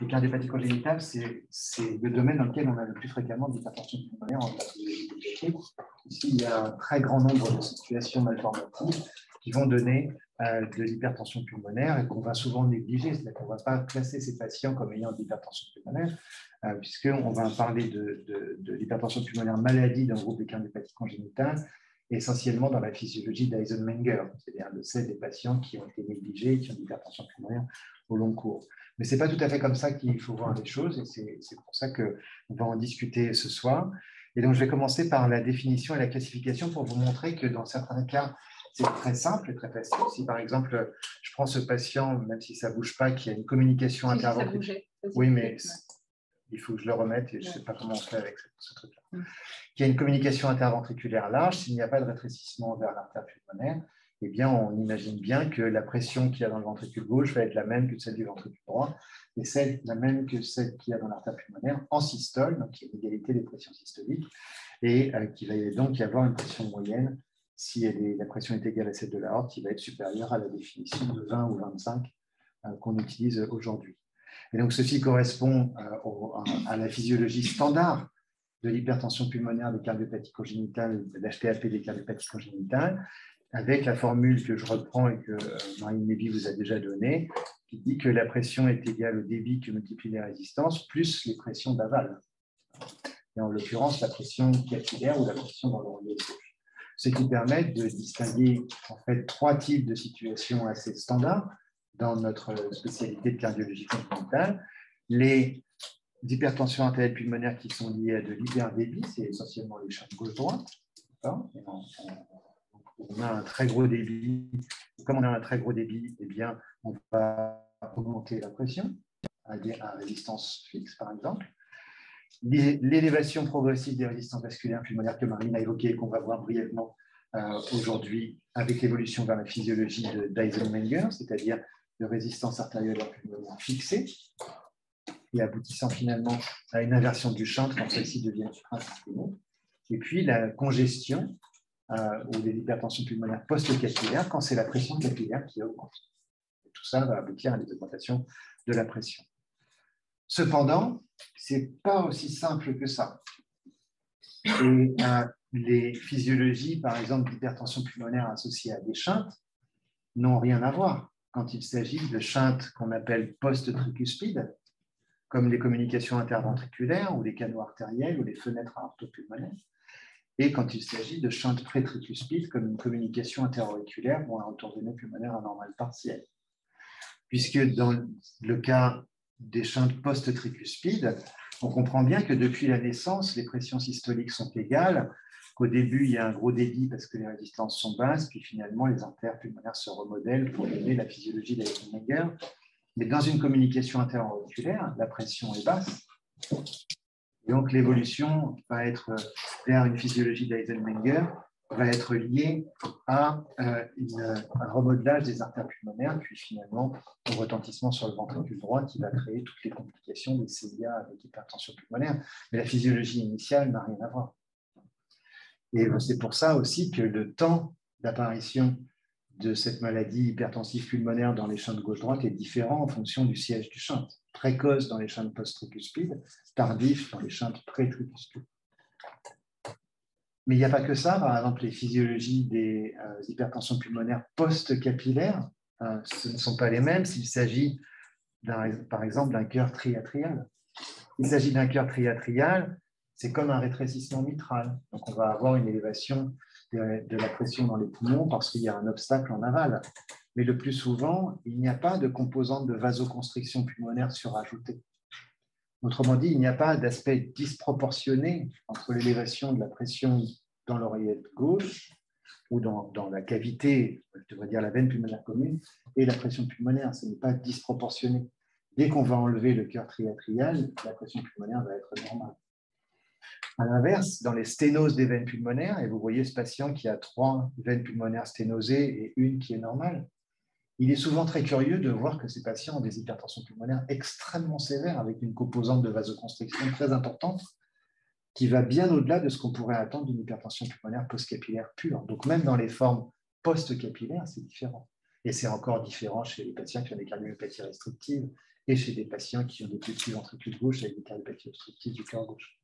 Les cardiopathies congénitales, c'est le domaine dans lequel on a le plus fréquemment d'hypertension pulmonaire en pathologie pédiatrique. Ici, il y a un très grand nombre de situations malformatives qui vont donner de l'hypertension pulmonaire et qu'on va souvent négliger. C'est-à-dire qu'on ne va pas classer ces patients comme ayant de l'hypertension pulmonaire, puisqu'on va parler de l'hypertension pulmonaire maladie dans le groupe des cardiopathies congénitales, essentiellement dans la physiologie d'Eisenmenger, c'est-à-dire de celle des patients qui ont été négligés, qui ont de l'hypertension pulmonaire au long cours. Mais ce n'est pas tout à fait comme ça qu'il faut voir les choses, et c'est pour ça qu'on va en discuter ce soir. Et donc, je vais commencer par la définition et la classification pour vous montrer que dans certains cas, c'est très simple et très facile. Si par exemple, je prends ce patient, même si ça ne bouge pas, qui a une communication interventriculaire. Oui, mais il faut que je le remette et je ne sais pas comment on fait avec ce truc-là. Qui a une communication interventriculaire large, s'il n'y a pas de rétrécissement vers l'artère pulmonaire, eh bien, on imagine bien que la pression qu'il y a dans le ventricule gauche va être la même que celle du ventricule droit et la même que celle qu'il y a dans l'artère pulmonaire en systole, donc il y a une égalité des pressions systoliques, et qu'il va donc y avoir une pression moyenne. Si la pression est égale à celle de l'aorte, qui va être supérieure à la définition de 20 ou 25 qu'on utilise aujourd'hui. Et donc, ceci correspond à la physiologie standard de l'hypertension pulmonaire des cardiopathies congénitales, de l'HPAP des cardiopathies congénitales, avec la formule que je reprends et que Marine Lévy vous a déjà donnée, qui dit que la pression est égale au débit que multiplie les résistances, plus les pressions d'aval. Et en l'occurrence, la pression capillaire ou la pression dans l'oreiller gauche. Ce qui permet de distinguer en fait 3 types de situations assez standards dans notre spécialité de cardiologie congénitale. Les hypertensions artérielles pulmonaires qui sont liées à de l'hyperdébit, c'est essentiellement les shunts gauche-droite. On a un très gros débit. Comme on a un très gros débit, eh bien, on va augmenter la pression à résistance fixe, par exemple. L'élévation progressive des résistances vasculaires pulmonaires que Marine a évoqué et qu'on va voir brièvement aujourd'hui avec l'évolution vers la physiologie d'Eisenmenger, c'est-à-dire de résistance artérielle pulmonaire fixée et aboutissant finalement à une inversion du shunt quand celle-ci devient suprasystémique. Et puis la congestion ou des hypertensions pulmonaires post-capillaires quand c'est la pression capillaire qui augmente. Et tout ça va aboutir à des augmentations de la pression. Cependant, ce n'est pas aussi simple que ça. Et les physiologies, par exemple, d'hypertension pulmonaire associées à des shunts, n'ont rien à voir quand il s'agit de shunts qu'on appelle post-tricuspides, comme les communications interventriculaires ou les canaux artériels ou les fenêtres aortopulmonaires, et quand il s'agit de shunts pré-tricuspides, comme une communication interauriculaire ou un retour veineux pulmonaire anormal partiel. Puisque dans le cas des shunts post-tricuspides, on comprend bien que depuis la naissance, les pressions systoliques sont égales, qu'au début, il y a un gros débit parce que les résistances sont basses, puis finalement, les artères pulmonaires se remodèlent pour donner la physiologie d'Eisenmenger. Mais dans une communication interauriculaire, la pression est basse. Et donc, l'évolution va être vers une physiologie d'Eisenmenger, va être liée à un remodelage des artères pulmonaires, puis finalement au retentissement sur le ventricule droit qui va créer toutes les complications des CIA avec hypertension pulmonaire. Mais la physiologie initiale n'a rien à voir. Et c'est pour ça aussi que le temps d'apparition de cette maladie hypertensive pulmonaire dans les shunts gauche-droite est différent en fonction du siège du shunt. Précoce dans les shunts post-tricuspides, tardif dans les shunts pré-tricuspides. Mais il n'y a pas que ça. Par exemple, les physiologies des hypertensions pulmonaires post-capillaires, ce ne sont pas les mêmes s'il s'agit, par exemple, d'un cœur triatrial. Il s'agit d'un cœur triatrial, c'est comme un rétrécissement mitral. Donc, on va avoir une élévation de la pression dans les poumons parce qu'il y a un obstacle en aval. Mais le plus souvent, il n'y a pas de composante de vasoconstriction pulmonaire surajoutée. Autrement dit, il n'y a pas d'aspect disproportionné entre l'élévation de la pression dans l'oreillette gauche ou dans la cavité, je devrais dire la veine pulmonaire commune, et la pression pulmonaire. Ce n'est pas disproportionné. Dès qu'on va enlever le cœur triatrial, la pression pulmonaire va être normale. À l'inverse, dans les sténoses des veines pulmonaires, et vous voyez ce patient qui a 3 veines pulmonaires sténosées et une qui est normale, il est souvent très curieux de voir que ces patients ont des hypertensions pulmonaires extrêmement sévères avec une composante de vasoconstriction très importante qui va bien au-delà de ce qu'on pourrait attendre d'une hypertension pulmonaire post-capillaire pure. Donc même dans les formes post-capillaires, c'est différent. Et c'est encore différent chez les patients qui ont des cardiomyopathies restrictives et chez des patients qui ont des petits ventricules gauche avec des cardiopathies obstructives du cœur gauche.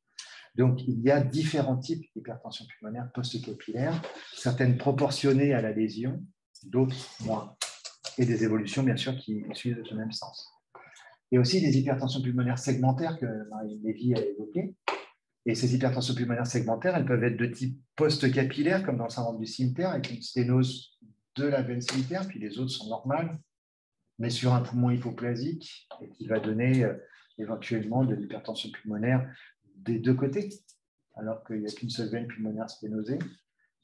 Donc, il y a différents types d'hypertension pulmonaire post-capillaire, certaines proportionnées à la lésion, d'autres moins, et des évolutions, bien sûr, qui suivent le même sens. Il y a aussi des hypertensions pulmonaires segmentaires que Marie Lévy a évoquées. Et ces hypertensions pulmonaires segmentaires, elles peuvent être de type post-capillaire, comme dans le syndrome du cimeterre, avec une sténose de la veine cimeterre, puis les autres sont normales, mais sur un poumon hypoplasique, et qui va donner éventuellement de l'hypertension pulmonaire des deux côtés, alors qu'il n'y a qu'une seule veine pulmonaire sténosée.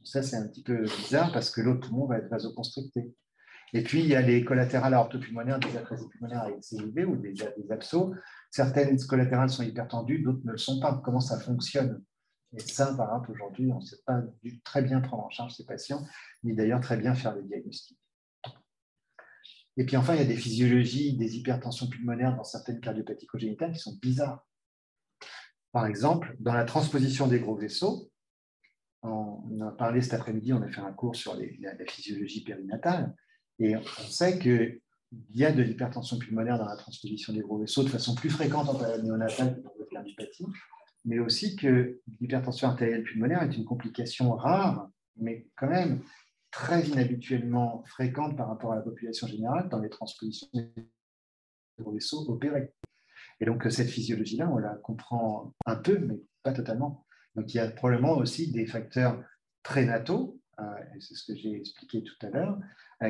Ça, c'est un petit peu bizarre parce que l'autre poumon va être vasoconstricté. Et puis, il y a les collatérales aortopulmonaires, des atrésies pulmonaires avec CIV ou des absceaux. Certaines collatérales sont hypertendues, d'autres ne le sont pas. Comment ça fonctionne? Et ça, par exemple, aujourd'hui, on ne sait pas très bien prendre en charge ces patients, ni d'ailleurs très bien faire le diagnostic. Et puis enfin, il y a des physiologies des hypertensions pulmonaires dans certaines cardiopathies congénitales qui sont bizarres. Par exemple, dans la transposition des gros vaisseaux, on a parlé cet après-midi, on a fait un cours sur la physiologie périnatale, et on sait qu'il y a de l'hypertension pulmonaire dans la transposition des gros vaisseaux de façon plus fréquente en période néonatale que dans d'autres cardiopathie, mais aussi que l'hypertension artérielle pulmonaire est une complication rare, mais quand même très inhabituellement fréquente par rapport à la population générale dans les transpositions des gros vaisseaux opérés. Et donc, cette physiologie-là, on la comprend un peu, mais pas totalement. Donc, il y a probablement aussi des facteurs prénataux, et c'est ce que j'ai expliqué tout à l'heure,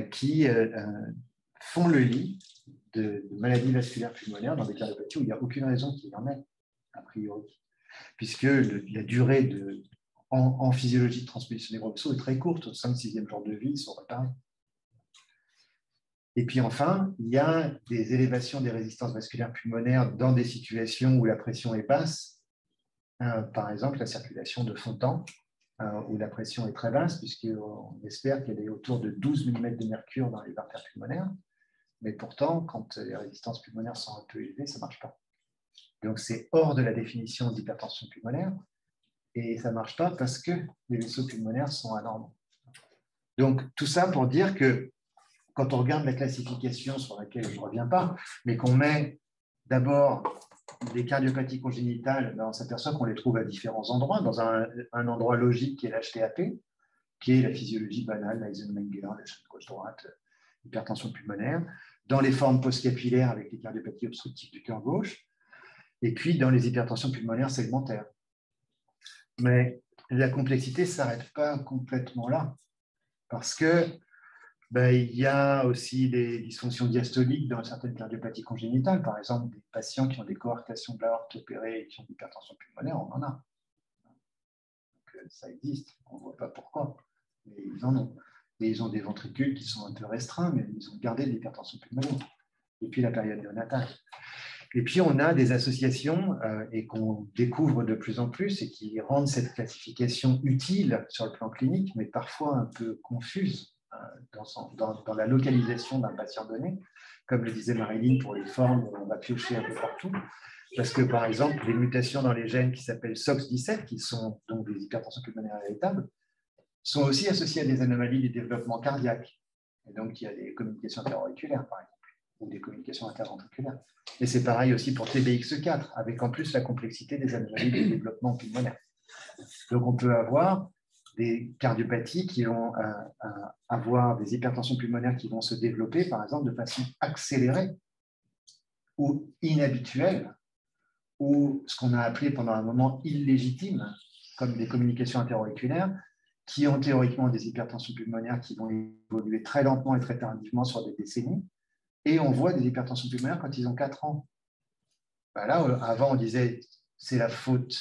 qui font le lit de maladies vasculaires pulmonaires dans des cardiopathies où il n'y a aucune raison qu'il y en ait, a priori, puisque la durée en physiologie de transposition des gros vaisseaux est très courte, au 5-6e jour de vie, ils sont réparés. Et puis enfin, il y a des élévations des résistances vasculaires pulmonaires dans des situations où la pression est basse, par exemple la circulation de fond de temps, où la pression est très basse, puisqu'on espère qu'elle est autour de 12 mm de mercure dans les artères pulmonaires, mais pourtant, quand les résistances pulmonaires sont un peu élevées, ça ne marche pas. Donc c'est hors de la définition d'hypertension pulmonaire, et ça ne marche pas parce que les vaisseaux pulmonaires sont anormaux. Donc tout ça pour dire que quand on regarde la classification sur laquelle je ne reviens pas, mais qu'on met d'abord les cardiopathies congénitales, ben on s'aperçoit qu'on les trouve à différents endroits, dans un endroit logique qui est l'HTAP, qui est la physiologie banale, l'Eisenmenger, la chaîne gauche-droite, l'hypertension pulmonaire, dans les formes post-capillaires avec les cardiopathies obstructives du cœur gauche, et puis dans les hypertensions pulmonaires segmentaires. Mais la complexité ne s'arrête pas complètement là, parce que il y a aussi des dysfonctions diastoliques dans certaines cardiopathies congénitales. Par exemple, des patients qui ont des coarctations de l'aorte opérées et qui ont de l'hypertension pulmonaire, on en a. Donc, ça existe, on ne voit pas pourquoi, mais ils en ont. Et ils ont des ventricules qui sont un peu restreints, mais ils ont gardé de l'hypertension pulmonaire depuis la période néonatale. Et puis, on a des associations et qu'on découvre de plus en plus et qui rendent cette classification utile sur le plan clinique, mais parfois un peu confuse dans la localisation d'un patient donné, comme le disait Marilyn pour les formes, on va piocher un peu partout, parce que par exemple, les mutations dans les gènes qui s'appellent SOX17, qui sont donc des hypertensions pulmonaires héritables, sont aussi associées à des anomalies du développement cardiaque. Et donc, il y a des communications interauriculaires, par exemple, ou des communications interventriculaires. Et c'est pareil aussi pour TBX4, avec en plus la complexité des anomalies du développement pulmonaire. Donc, on peut avoir des cardiopathies qui vont avoir des hypertensions pulmonaires qui vont se développer, par exemple, de façon accélérée ou inhabituelle, ou ce qu'on a appelé pendant un moment illégitime, comme des communications interauriculaires, qui ont théoriquement des hypertensions pulmonaires qui vont évoluer très lentement et très tardivement sur des décennies, et on voit des hypertensions pulmonaires quand ils ont 4 ans. Ben là, avant, on disait c'est la faute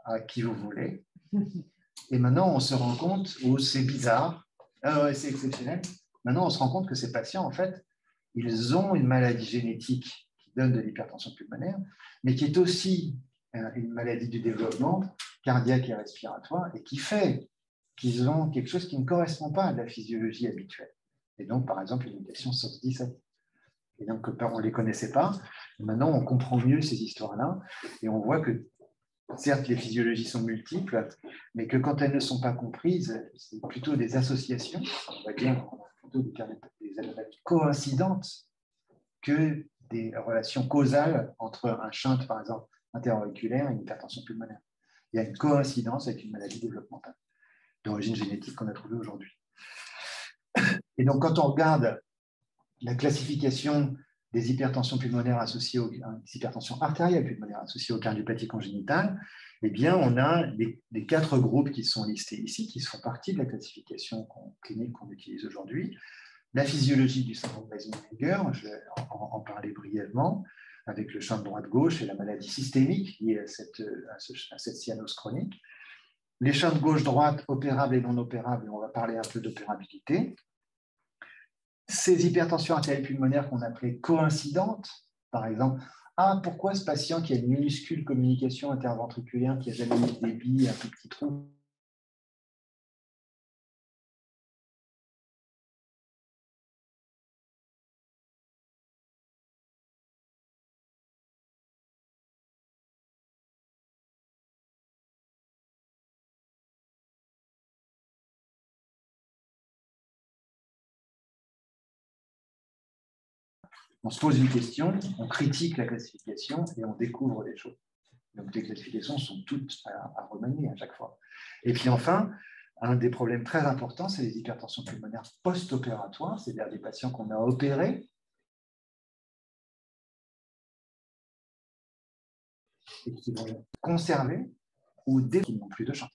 à qui vous voulez. Et maintenant, on se rend compte, c'est bizarre, c'est exceptionnel. Maintenant, on se rend compte que ces patients, en fait, ils ont une maladie génétique qui donne de l'hypertension pulmonaire, mais qui est aussi une maladie du développement cardiaque et respiratoire, et qui fait qu'ils ont quelque chose qui ne correspond pas à la physiologie habituelle. Et donc, par exemple, une mutation SOX17. Et donc, on ne les connaissait pas. Et maintenant, on comprend mieux ces histoires-là, et on voit que certes, les physiologies sont multiples, mais que quand elles ne sont pas comprises, c'est plutôt des associations, on va dire, plutôt des anomalies coïncidentes que des relations causales entre un shunt, par exemple, interauriculaire et une hypertension pulmonaire. Il y a une coïncidence avec une maladie développementale d'origine génétique qu'on a trouvée aujourd'hui. Et donc, quand on regarde la classification des hypertensions pulmonaires associées aux hypertensions artérielles pulmonaires associées aux cardiopathie congénitale, eh bien, on a les 4 groupes qui sont listés ici, qui font partie de la classification clinique qu'on utilise aujourd'hui. La physiologie du syndrome Weissenberger, je vais en parler brièvement, avec le shunt droite-gauche et la maladie systémique liée à cette cyanose chronique. Les shunts gauche-droite, opérables et non opérables, on va parler un peu d'opérabilité. Ces hypertensions artérielles pulmonaires qu'on appelait coïncidentes, par exemple, pourquoi ce patient qui a une minuscule communication interventriculaire, qui a jamais mis de débit, un tout petit trou, on se pose une question, on critique la classification et on découvre des choses. Donc les classifications sont toutes à remanier à chaque fois. Et puis enfin, un des problèmes très importants, c'est les hypertensions pulmonaires post-opératoires, c'est-à-dire des patients qu'on a opérés et qui vont conserver ou dès qu'ils n'ont plus de chance.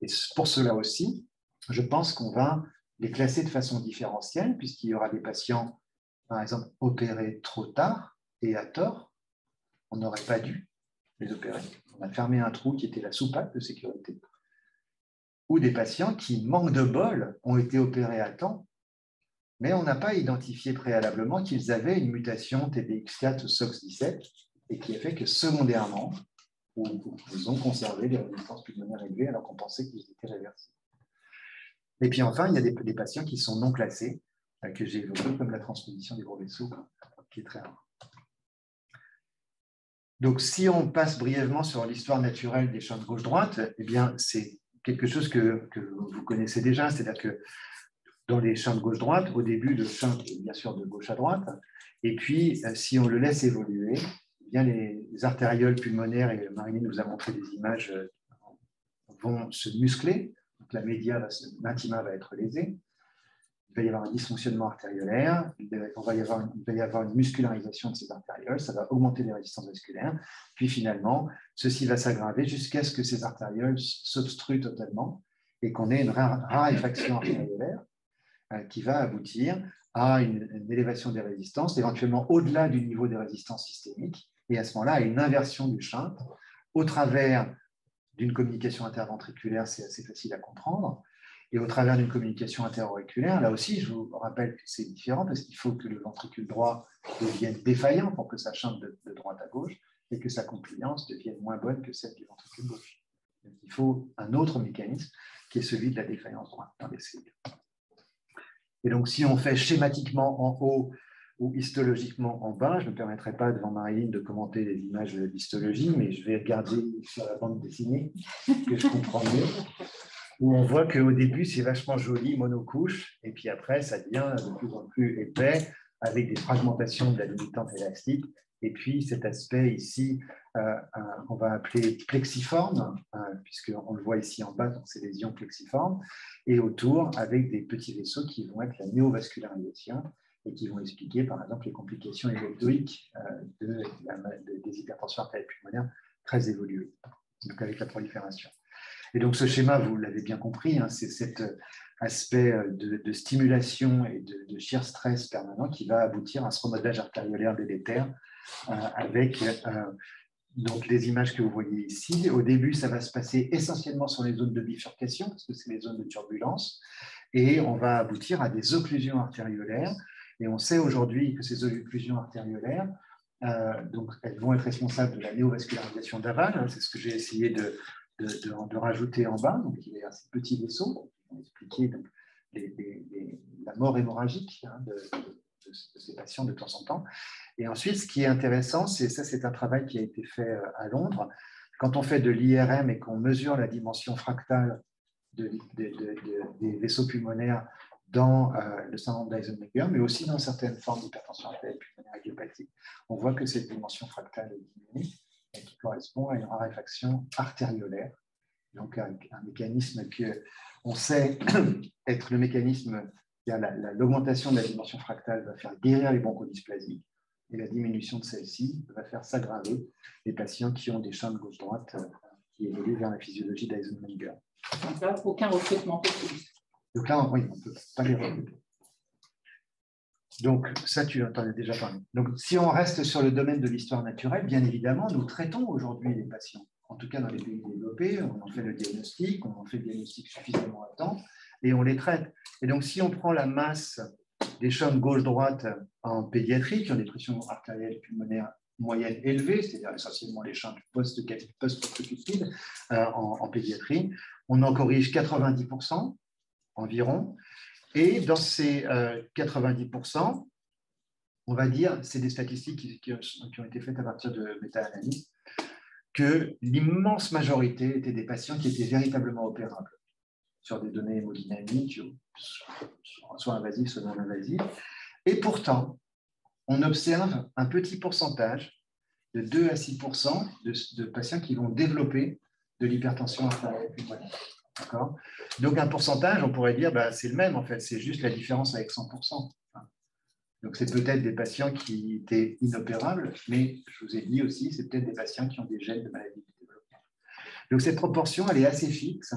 Et pour cela aussi, je pense qu'on va les classer de façon différentielle, puisqu'il y aura des patients, par exemple, opérés trop tard et à tort. On n'aurait pas dû les opérer. On a fermé un trou qui était la soupape de sécurité. Ou des patients qui, manque de bol, ont été opérés à temps, mais on n'a pas identifié préalablement qu'ils avaient une mutation TBX4 ou SOX17 et qui a fait que secondairement, ils ont conservé des résistances pulmonaires élevées alors qu'on pensait qu'ils étaient réversibles. Et puis enfin, il y a des patients qui sont non classés, que j'ai évoqués, comme la transposition des gros vaisseaux, qui est très rare. Donc, si on passe brièvement sur l'histoire naturelle des shunts gauche-droite, eh bien, c'est quelque chose que vous connaissez déjà, c'est-à-dire que dans les shunts gauche-droite, au début, le shunt est bien sûr de gauche à droite, et puis, si on le laisse évoluer, eh bien, les artérioles pulmonaires, et Marilyn nous a montré des images, vont se muscler, donc la média, l'intima va être lésée, il va y avoir un dysfonctionnement artériolaire, il va y avoir une muscularisation de ces artérioles, ça va augmenter les résistances vasculaires, puis finalement, ceci va s'aggraver jusqu'à ce que ces artérioles s'obstruent totalement et qu'on ait une raréfaction artériolaire qui va aboutir à une élévation des résistances, éventuellement au-delà du niveau des résistances systémiques, et à ce moment-là, à une inversion du shunt au travers d'une communication interventriculaire, c'est assez facile à comprendre, et au travers d'une communication interauriculaire, là aussi, je vous rappelle que c'est différent parce qu'il faut que le ventricule droit devienne défaillant pour que ça chante de droite à gauche et que sa compliance devienne moins bonne que celle du ventricule gauche. Donc, il faut un autre mécanisme qui est celui de la défaillance droite dans les cellules. Et donc, si on fait schématiquement en haut ou histologiquement en bas, je ne me permettrai pas devant Marilyn de commenter les images d'histologie, mais je vais regarder sur la bande dessinée que je comprends mieux, où on voit qu'au début, c'est vachement joli, monocouche, et puis après, ça devient de plus en plus épais, avec des fragmentations de la limitante élastique, et puis cet aspect ici, on va appeler plexiforme, puisqu'on le voit ici en bas, donc c'est les ions plexiformes, et autour, avec des petits vaisseaux qui vont être la néovascularisation, et qui vont expliquer, par exemple, les complications électroïques des hypertensions artérielles pulmonaires très évoluées, donc avec la prolifération. Et donc, ce schéma, vous l'avez bien compris, hein, c'est cet aspect de stimulation et de shear stress permanent qui va aboutir à ce remodelage artériolaire délétère avec donc, les images que vous voyez ici. Au début, ça va se passer essentiellement sur les zones de bifurcation, parce que c'est les zones de turbulence, et on va aboutir à des occlusions artériolaires. Et on sait aujourd'hui que ces occlusions artériolaires, donc, elles vont être responsables de la néovascularisation d'aval, hein, c'est ce que j'ai essayé de rajouter en bas. Donc, il y a ces petits vaisseaux qui vont expliquer donc, la mort hémorragique hein, de ces patients de temps en temps. Et ensuite, ce qui est intéressant, c'est un travail qui a été fait à Londres. Quand on fait de l'IRM et qu'on mesure la dimension fractale des vaisseaux pulmonaires dans le syndrome d'Eisenmenger, mais aussi dans certaines formes d'hypertension artérielle pulmonaire idiopathique. On voit que cette dimension fractale est diminuée et qui correspond à une raréfaction artériolaire. Donc, un mécanisme qu'on sait être le mécanisme, l'augmentation de la dimension fractale va faire guérir les bronchodysplasies et la diminution de celle-ci va faire s'aggraver les patients qui ont des shunts gauche-droite qui évoluent vers la physiologie d'Eisenmenger. Donc là, aucun recrutement possible. Donc là, oui, on ne peut pas les recruter. Donc, ça, tu en as déjà parlé. Donc, si on reste sur le domaine de l'histoire naturelle, bien évidemment, nous traitons aujourd'hui les patients. En tout cas, dans les pays développés, on en fait le diagnostic, on en fait le diagnostic suffisamment à temps, et on les traite. Et donc, si on prend la masse des shunts gauche-droite en pédiatrie, qui ont des pressions artérielles pulmonaires moyennes élevées, c'est-à-dire essentiellement les shunts post-tricuspides en pédiatrie, on en corrige 90% environ. Et dans ces 90%, on va dire, c'est des statistiques qui ont été faites à partir de méta-analyses, que l'immense majorité étaient des patients qui étaient véritablement opérables sur des données hémodynamiques, soit invasives, soit non invasives. Et pourtant, on observe un petit pourcentage de 2 à 6% de patients qui vont développer de l'hypertension artérielle pulmonaire. D'accord ? Donc, un pourcentage, on pourrait dire, c'est le même en fait, c'est juste la différence avec 100%. Donc, c'est peut-être des patients qui étaient inopérables, mais je vous ai dit aussi, c'est peut-être des patients qui ont des gènes de maladie du développement. Donc, cette proportion, elle est assez fixe,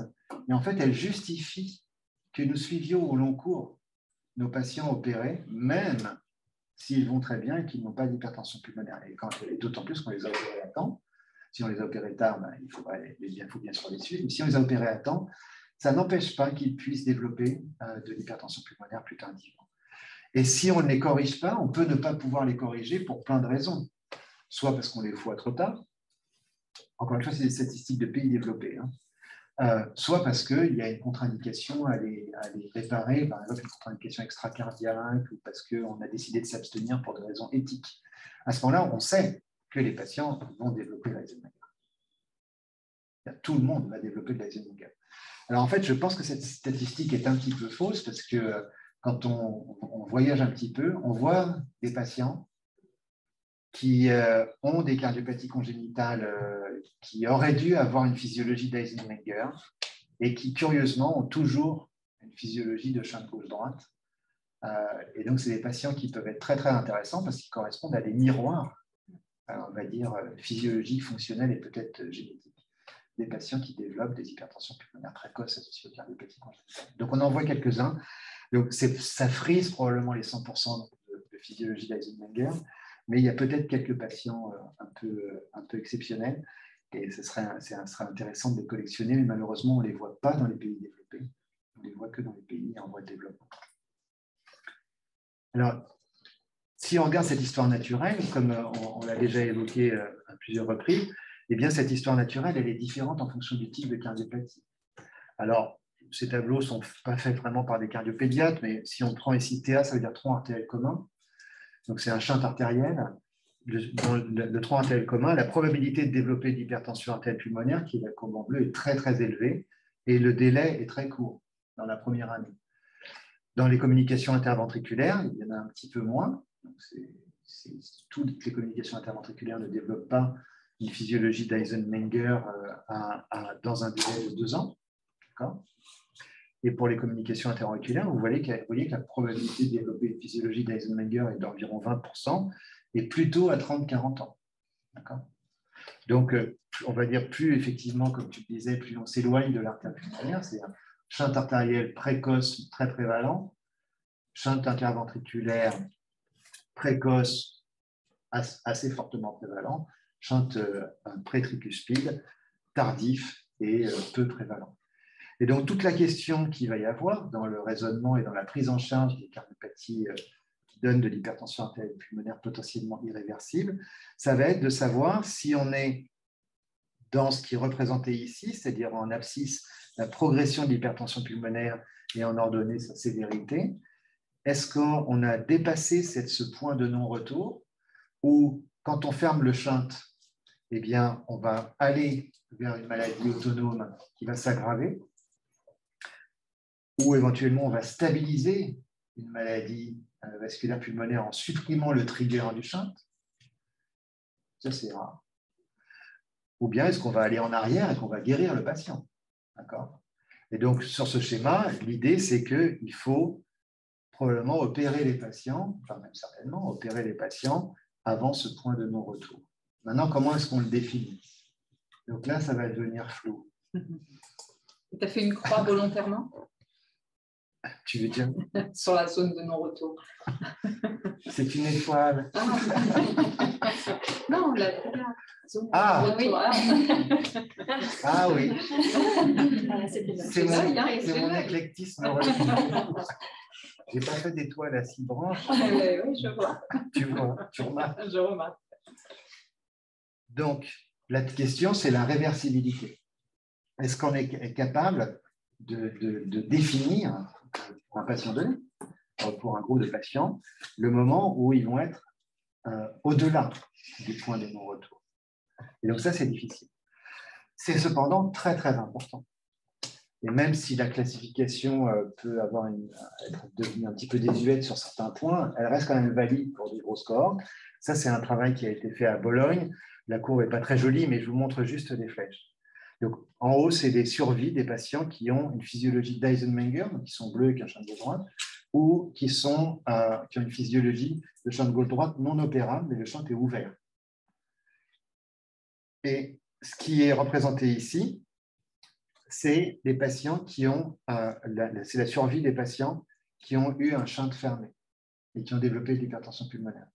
et en fait, elle justifie que nous suivions au long cours nos patients opérés, même s'ils vont très bien et qu'ils n'ont pas d'hypertension pulmonaire. Et d'autant plus qu'on les a opérés à temps. Si on les a opérés tard, il faut bien sûr les suivre. Mais si on les a opérés à temps, ça n'empêche pas qu'ils puissent développer de l'hypertension pulmonaire plus tardivement. Et si on ne les corrige pas, on peut ne pas pouvoir les corriger pour plein de raisons. Soit parce qu'on les voit trop tard. Encore une fois, c'est des statistiques de pays développés. Soit parce qu'il y a une contre-indication à les réparer, par exemple une contre-indication extracardiaque, ou parce qu'on a décidé de s'abstenir pour des raisons éthiques. À ce moment-là, on sait que les patients vont développer l'Eisenmenger. Tout le monde va développer de l'Eisenmenger. Alors en fait, je pense que cette statistique est un petit peu fausse parce que quand on voyage un petit peu, on voit des patients qui ont des cardiopathies congénitales qui auraient dû avoir une physiologie d'Eisenmenger et qui, curieusement, ont toujours une physiologie de shunt gauche-droite. Et donc, c'est des patients qui peuvent être très, très intéressants parce qu'ils correspondent à des miroirs, on va dire, physiologiques, fonctionnels et peut-être génétiques, des patients qui développent des hypertensions pulmonaires précoces associées aux cardiopathies congénitales. Donc, on en voit quelques-uns. Donc, ça frise probablement les 100% de physiologie d'Eisenmenger, mais il y a peut-être quelques patients un peu exceptionnels et ce serait intéressant de les collectionner, mais malheureusement, on ne les voit pas dans les pays développés. On ne les voit que dans les pays en voie de développement. Alors, si on regarde cette histoire naturelle, comme on l'a déjà évoqué à plusieurs reprises, eh bien, cette histoire naturelle, elle est différente en fonction du type de cardiopathie. Alors, ces tableaux ne sont pas faits vraiment par des cardiopédiatres, mais si on prend ici TA, ça veut dire tronc artériel commun. Donc, c'est un shunt artériel. Dans le tronc artériel commun, la probabilité de développer de l'hypertension artérielle pulmonaire, qui est la courbe en bleu, est très, très élevée et le délai est très court dans la première année. Dans les communications interventriculaires, il y en a un petit peu moins. Donc toutes les communications interventriculaires ne développent pas une physiologie d'Eisenmenger dans un délai de 2 ans. Et pour les communications interauriculaires, vous voyez que la probabilité de développer une physiologie d'Eisenmenger est d'environ 20%, et plutôt à 30-40 ans. Donc, on va dire plus effectivement, comme tu le disais, plus on s'éloigne de l'artère pulmonaire, c'est un shunt artériel précoce très prévalent, shunt interventriculaire précoce assez fortement prévalent, shunt prétricuspide tardif et peu prévalent. Et donc, toute la question qu'il va y avoir dans le raisonnement et dans la prise en charge des cardiopathies qui donnent de l'hypertension artérielle pulmonaire potentiellement irréversible, ça va être de savoir si on est dans ce qui est représenté ici, c'est-à-dire en abscisse, la progression de l'hypertension pulmonaire et en ordonnée sa sévérité. Est-ce qu'on a dépassé ce point de non-retour ou quand on ferme le shunt, eh bien, on va aller vers une maladie autonome qui va s'aggraver? ou éventuellement on va stabiliser une maladie vasculaire pulmonaire en supprimant le trigger du shunt. Ça, c'est rare. Ou bien est-ce qu'on va aller en arrière et qu'on va guérir le patient? D'accord? Et donc, sur ce schéma, l'idée, c'est qu'il faut probablement opérer les patients, enfin même certainement, opérer les patients avant ce point de non-retour. Maintenant, comment est-ce qu'on le définit? Donc là, ça va devenir flou. Tu as fait une croix volontairement? Tu veux dire? Sur la zone de non-retour. C'est une étoile. Non, la zone de non-retour. Ah oui. C'est mon éclectisme relatif. Je n'ai pas fait d'étoile à 6 branches. Oui, je vois. Tu remarques. Je remarque. Donc, la question, c'est la réversibilité. Est-ce qu'on est capable de définir, pour un patient donné, pour un groupe de patients, le moment où ils vont être au-delà du point de non-retour? Et donc ça, c'est difficile. C'est cependant très, très important. Et même si la classification peut être devenue un petit peu désuète sur certains points, elle reste quand même valide pour des grosses cohortes. Ça, c'est un travail qui a été fait à Bologne. La courbe n'est pas très jolie, mais je vous montre juste des flèches. Donc, en haut, c'est des survies des patients qui ont une physiologie d'Eisenmenger, qui sont bleus avec un champ de gauche droite, ou qui ont une physiologie de champ de gauche droite non opérable, mais le champ est ouvert. Et ce qui est représenté ici, c'est les patients qui ont, c'est la survie des patients qui ont eu un shunt fermé et qui ont développé de l'hypertension pulmonaire.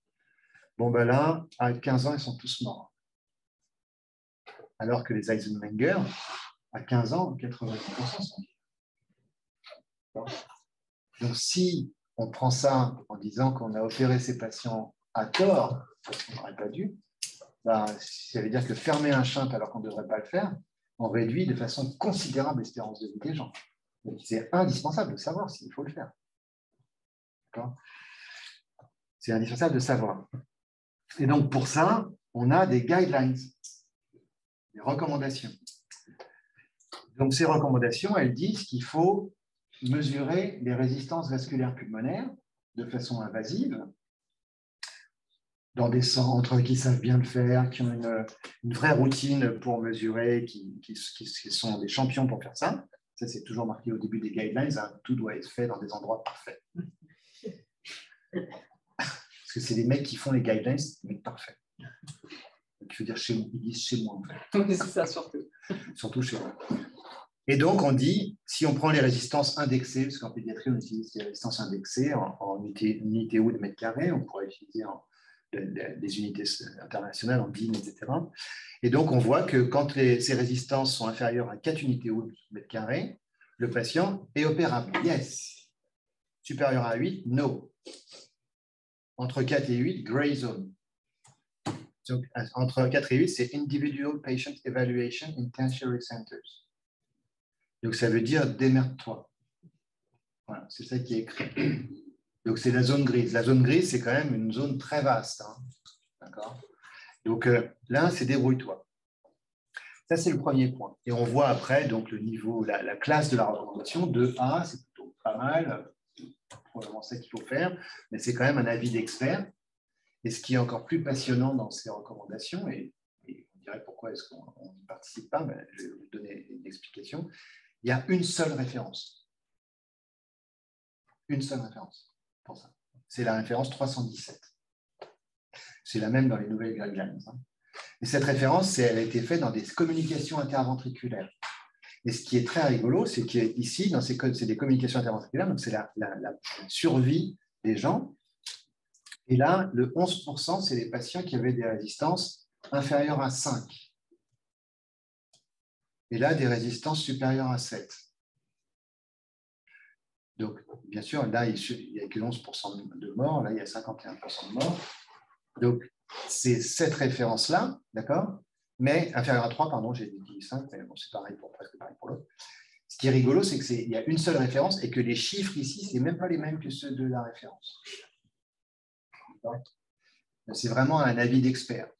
Bon, ben là, à 15 ans, ils sont tous morts. Alors que les Eisenmenger, à 15 ans, 80% sont morts. Donc, si on prend ça en disant qu'on a opéré ces patients à tort, parce qu'on n'aurait pas dû, ben, ça veut dire que fermer un shunt alors qu'on ne devrait pas le faire, on réduit de façon considérable l'espérance de vie des gens. Donc, c'est indispensable de savoir s'il faut le faire. C'est indispensable de savoir. Et donc, pour ça, on a des guidelines, des recommandations. Donc, ces recommandations, elles disent qu'il faut mesurer les résistances vasculaires pulmonaires de façon invasive dans des centres qui savent bien le faire, qui ont une vraie routine pour mesurer, qui sont des champions pour faire ça. Ça, c'est toujours marqué au début des guidelines, hein, tout doit être fait dans des endroits parfaits. Parce que c'est les mecs qui font les guidelines, c'est des mecs parfaits. Donc, il faut dire ils disent chez moi, en fait. Oui, c'est ça, surtout. Surtout chez moi. Et donc, on dit, si on prend les résistances indexées, parce qu'en pédiatrie, on utilise les résistances indexées en unité ou de mètre carré, on pourrait utiliser des unités internationales en DIN, etc. Et donc, on voit que quand ces résistances sont inférieures à 4 unités ou de mètre carré, le patient est opérable. Yes. Supérieur à 8, no. Entre 4 et 8, gray zone. Donc, entre 4 et 8, c'est Individual Patient Evaluation in Tertiary Centers. Donc, ça veut dire démerde-toi. Voilà, c'est ça qui est écrit. Donc, c'est la zone grise. La zone grise, c'est quand même une zone très vaste. Hein. D'accord? Donc, là, c'est débrouille-toi. Ça, c'est le premier point. Et on voit après donc, le niveau, la classe de la recommandation. 2A, c'est plutôt pas mal. Probablement ça qu'il faut faire. Mais c'est quand même un avis d'expert. Et ce qui est encore plus passionnant dans ces recommandations, et on dirait pourquoi est-ce qu'on n'y participe pas, ben, je vais vous donner une explication. Il y a une seule référence. Une seule référence pour ça. C'est la référence 317. C'est la même dans les nouvelles guidelines. Et cette référence, elle a été faite dans des communications interventriculaires. Et ce qui est très rigolo, c'est qu'ici, c'est des communications interventriculaires, donc c'est la survie des gens. Et là, le 11%, c'est les patients qui avaient des résistances inférieures à 5. Et là, des résistances supérieures à 7. Donc, bien sûr, là, il n'y a que 11% de morts, là, il y a 51% de morts. Donc, c'est cette référence-là, d'accord? Mais inférieure à 3, pardon, j'ai dit 5, mais bon, c'est pareil presque pareil pour l'autre. Ce qui est rigolo, c'est qu'il y a une seule référence et que les chiffres ici, ce n'est même pas les mêmes que ceux de la référence. C'est vraiment un avis d'expert.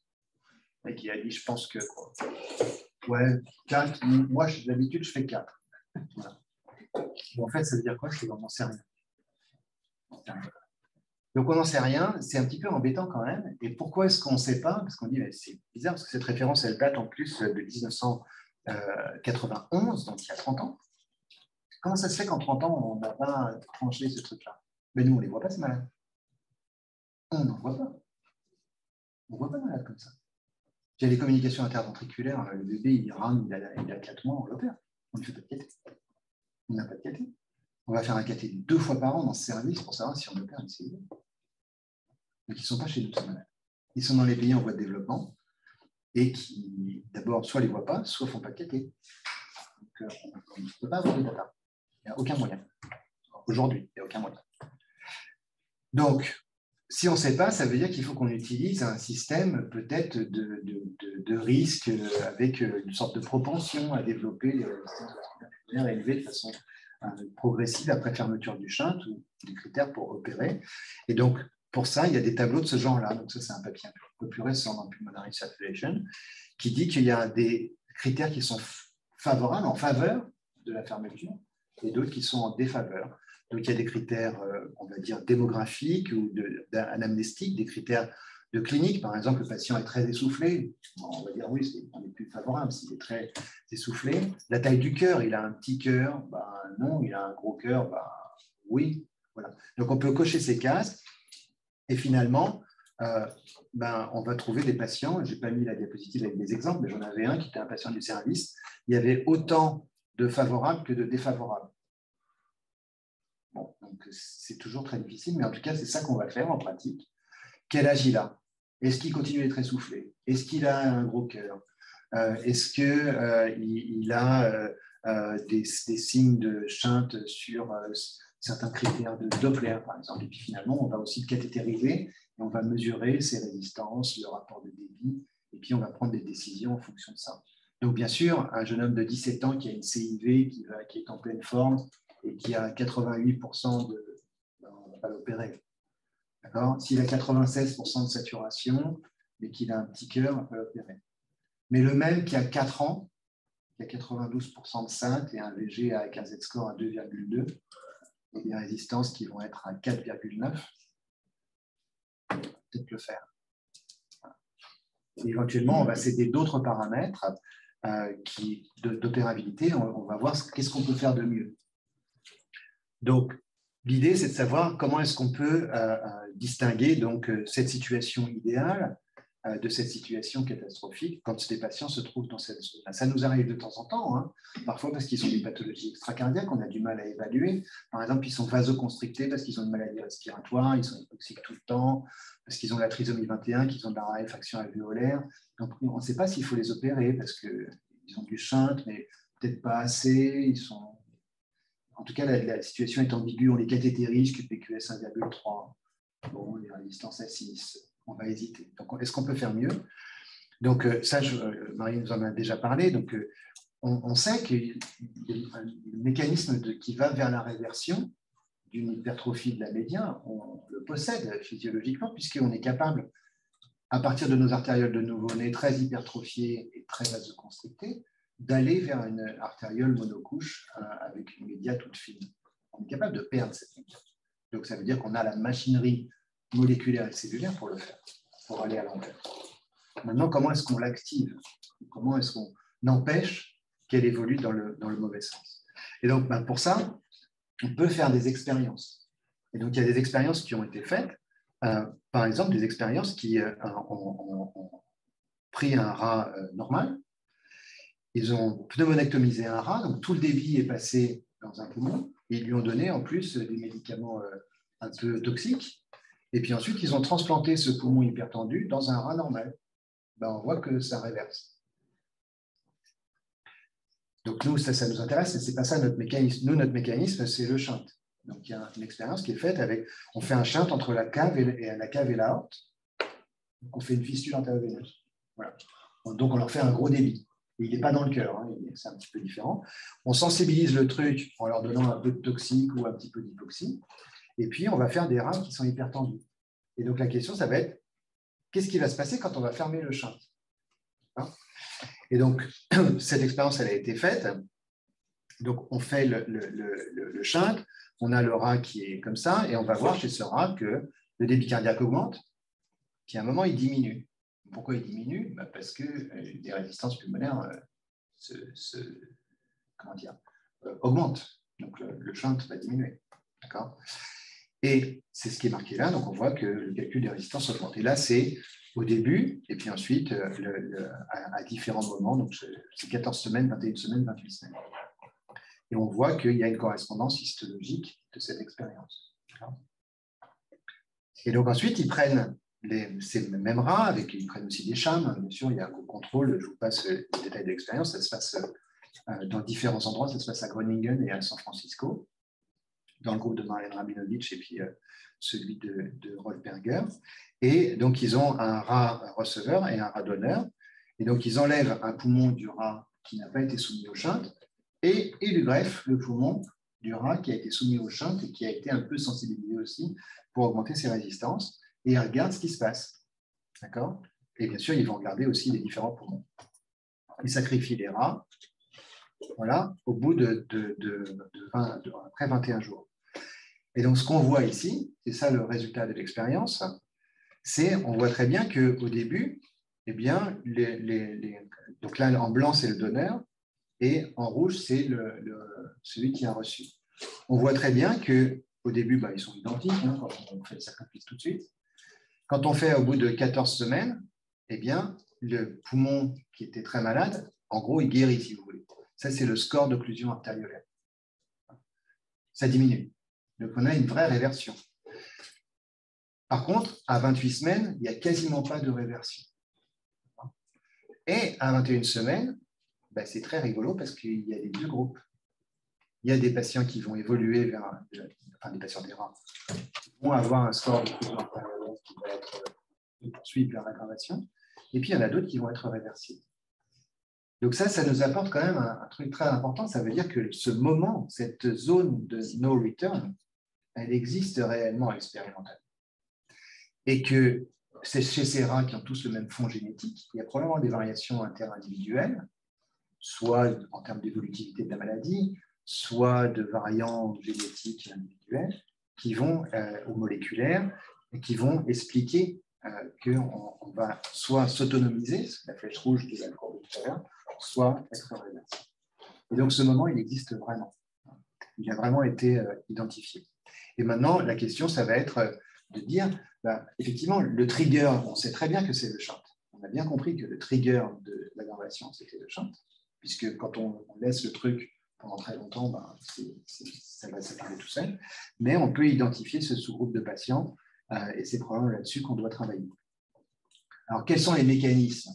Et qui a dit, je pense que, ouais, 4, moi, d'habitude, je fais 4. Voilà. Bon, en fait, ça veut dire quoi? C'est qu'on n'en sait rien. Donc, on n'en sait rien. C'est un petit peu embêtant quand même. Et pourquoi est-ce qu'on ne sait pas? Parce qu'on dit, c'est bizarre, parce que cette référence, elle date en plus de 1991, donc il y a 30 ans. Comment ça se fait qu'en 30 ans, on n'a pas tranché ce truc-là? Mais nous, on ne les voit pas, ces malades. On n'en voit pas. On ne voit pas de malades comme ça. Il y a les communications interventriculaires. Le bébé, il rame, il a 4 mois, on l'opère. On ne fait pas de cathé. On n'a pas de cathé. On va faire un cathé 2 fois par an dans ce service pour savoir si on opère une cellule. Donc, ils ne sont pas chez nous, ces malades. Ils sont dans les pays en voie de développement et qui, d'abord, soit ne les voient pas, soit ne font pas de cathé. Donc, on ne peut pas avoir de data. Il n'y a aucun moyen. Aujourd'hui, il n'y a aucun moyen. Donc, si on ne sait pas, ça veut dire qu'il faut qu'on utilise un système peut-être de risque avec une sorte de propension à développer les résistances vasculaires élevées de façon progressive après fermeture du shunt ou des critères pour opérer. Et donc, pour ça, il y a des tableaux de ce genre-là. Donc, ça, c'est un papier un peu plus récent dans Pulmonary Circulation qui dit qu'il y a des critères qui sont favorables, en faveur de la fermeture, et d'autres qui sont en défaveur. Donc, il y a des critères, on va dire, démographiques ou anamnestiques, des critères de clinique. Par exemple, le patient est très essoufflé. On va dire oui, on est plus favorable s'il est très essoufflé. La taille du cœur, il a un petit cœur, non. Il a un gros cœur, oui. Voilà. Donc, on peut cocher ces cases. Et finalement, on va trouver des patients. Je n'ai pas mis la diapositive avec des exemples, mais j'en avais un qui était un patient du service. Il y avait autant de favorables que de défavorables. Bon, donc c'est toujours très difficile, mais en tout cas, c'est ça qu'on va faire en pratique. Quel âge il a? Est-ce qu'il continue d'être essoufflé? Est-ce qu'il a un gros cœur? Est-ce qu'il a des signes de shunt sur certains critères de Doppler, par exemple? Et puis finalement, on va aussi le cathétériser et on va mesurer ses résistances, le rapport de débit, et puis on va prendre des décisions en fonction de ça. Donc bien sûr, un jeune homme de 17 ans qui a une CIV qui est en pleine forme, et qui a 88% on ne va pas l'opérer. S'il a 96% de saturation, mais qu'il a un petit cœur, on peut l'opérer. Mais le même qui a 4 ans, qui a 92% de SAINT et un VG avec un Z-score à 2,2, et des résistances qui vont être à 4,9, peut-être le faire. Et éventuellement, on va s'aider d'autres paramètres d'opérabilité. On va voir qu'est-ce qu'on peut faire de mieux. Donc, l'idée, c'est de savoir comment est-ce qu'on peut distinguer donc, cette situation idéale de cette situation catastrophique quand les patients se trouvent dans cette zone. Ça nous arrive de temps en temps, hein, parfois parce qu'ils ont des pathologies extracardiaques, on a du mal à évaluer. Par exemple, ils sont vasoconstrictés parce qu'ils ont une maladie respiratoire, ils sont hypoxiques tout le temps, parce qu'ils ont la trisomie 21, qu'ils ont de la raréfaction alvéolaire. Donc, on ne sait pas s'il faut les opérer parce qu'ils ont du shunt, mais peut-être pas assez, ils sont... En tout cas, la situation est ambiguë. On les cathétérise, QPQS 1,3. Bon, les résistances à 6. On va hésiter. Donc, est-ce qu'on peut faire mieux? Donc, ça, Marie nous en a déjà parlé. Donc, on sait qu'il y a un mécanisme qui va vers la réversion d'une hypertrophie de la média. On le possède physiologiquement, puisqu'on est capable, à partir de nos artérioles de nouveau-nés très hypertrophiées et très vasoconstrictées, d'aller vers une artériole monocouche avec une média toute fine. On est capable de perdre cette média. Donc, ça veut dire qu'on a la machinerie moléculaire et cellulaire pour le faire, pour aller à l'envers. Maintenant, comment est-ce qu'on l'active? Comment est-ce qu'on empêche qu'elle évolue dans le mauvais sens? Et donc, pour ça, on peut faire des expériences. Et donc, il y a des expériences qui ont été faites, par exemple, des expériences qui ont pris un rat normal. Ils ont pneumonectomisé un rat, donc tout le débit est passé dans un poumon, et ils lui ont donné en plus des médicaments un peu toxiques. Et puis ensuite, ils ont transplanté ce poumon hypertendu dans un rat normal. On voit que ça réverse. Donc nous, ça nous intéresse, mais ce n'est pas ça notre mécanisme. Nous, notre mécanisme, c'est le shunt. Donc il y a une expérience qui est faite avec, on fait un shunt entre la cave et la aorte. Donc on fait une fistule artério-veineuse. Voilà. Donc on leur fait un gros débit. Il n'est pas dans le cœur, hein, c'est un petit peu différent. On sensibilise le truc en leur donnant un peu de toxique ou un petit peu d'hypoxie. Et puis, on va faire des rats qui sont hypertendus. Et donc, la question, ça va être, qu'est-ce qui va se passer quand on va fermer le shunt? Et donc, cette expérience, elle a été faite. Donc, on fait le shunt, on a le rat qui est comme ça, et on va voir chez ce rat que le débit cardiaque augmente, puis à un moment, il diminue. Pourquoi il diminue? Parce que les résistances pulmonaires augmentent. Donc, le shunt va diminuer. D'accord? Et c'est ce qui est marqué là. Donc, on voit que le calcul des résistances augmente. Et là, c'est au début, et puis ensuite, à différents moments. Donc, c'est 14 semaines, 21 semaines, 28 semaines. Et on voit qu'il y a une correspondance histologique de cette expérience. Et donc, ensuite, ils prennent ces mêmes rats, ils prennent aussi des chams. Bien sûr, il y a un contrôle. Je vous passe les détails de l'expérience. Ça se passe dans différents endroits. Ça se passe à Groningen et à San Francisco, dans le groupe de Marlène Rabinovitch et puis celui de Rolf Berger. Et donc, ils ont un rat receveur et un rat donneur. Et donc, ils enlèvent un poumon du rat qui n'a pas été soumis au shunt et ils lui greffent le poumon du rat qui a été soumis au shunt et qui a été un peu sensibilisé aussi pour augmenter ses résistances. Et ils regardent ce qui se passe. D'accord? Et bien sûr, ils vont regarder aussi les différents poumons. Ils sacrifient les rats, voilà, au bout après 21 jours. Et donc, ce qu'on voit ici, c'est ça le résultat de l'expérience, on voit très bien qu'au début, eh bien, donc là, en blanc, c'est le donneur, et en rouge, c'est celui qui a reçu. On voit très bien qu'au début, ils sont identiques, quand on fait le sacrifice tout de suite. Quand on fait au bout de 14 semaines, eh bien, le poumon qui était très malade, en gros, il guérit, si vous voulez. Ça, c'est le score d'occlusion artériolaire. Ça diminue. Donc, on a une vraie réversion. Par contre, à 28 semaines, il n'y a quasiment pas de réversion. Et à 21 semaines, c'est très rigolo parce qu'il y a les deux groupes. Il y a des patients qui vont évoluer vers, des patients des rats, qui vont avoir un score d'occlusion artériolaire qui va être poursuivi vers l'aggravation. Et puis, il y en a d'autres qui vont être réversibles. Donc ça nous apporte quand même un truc très important. Ça veut dire que ce moment, cette zone de no return, elle existe réellement expérimentalement. Et que chez ces rats qui ont tous le même fond génétique, il y a probablement des variations interindividuelles, soit en termes d'évolutivité de la maladie, soit de variants génétiques individuels qui vont, ou moléculaires, et qui vont expliquer qu'on va soit s'autonomiser, la flèche rouge de la courbe tout à l'heure, soit être réversible. Et donc ce moment, il existe vraiment. Il a vraiment été identifié. Et maintenant, la question, ça va être de dire, effectivement, le trigger, on sait très bien que c'est le shunt. On a bien compris que le trigger de l'aggravation, c'était le shunt, puisque quand on laisse le truc pendant très longtemps, ça va s'attarder tout seul. Mais on peut identifier ce sous-groupe de patients, et c'est probablement là-dessus qu'on doit travailler. Alors, quels sont les mécanismes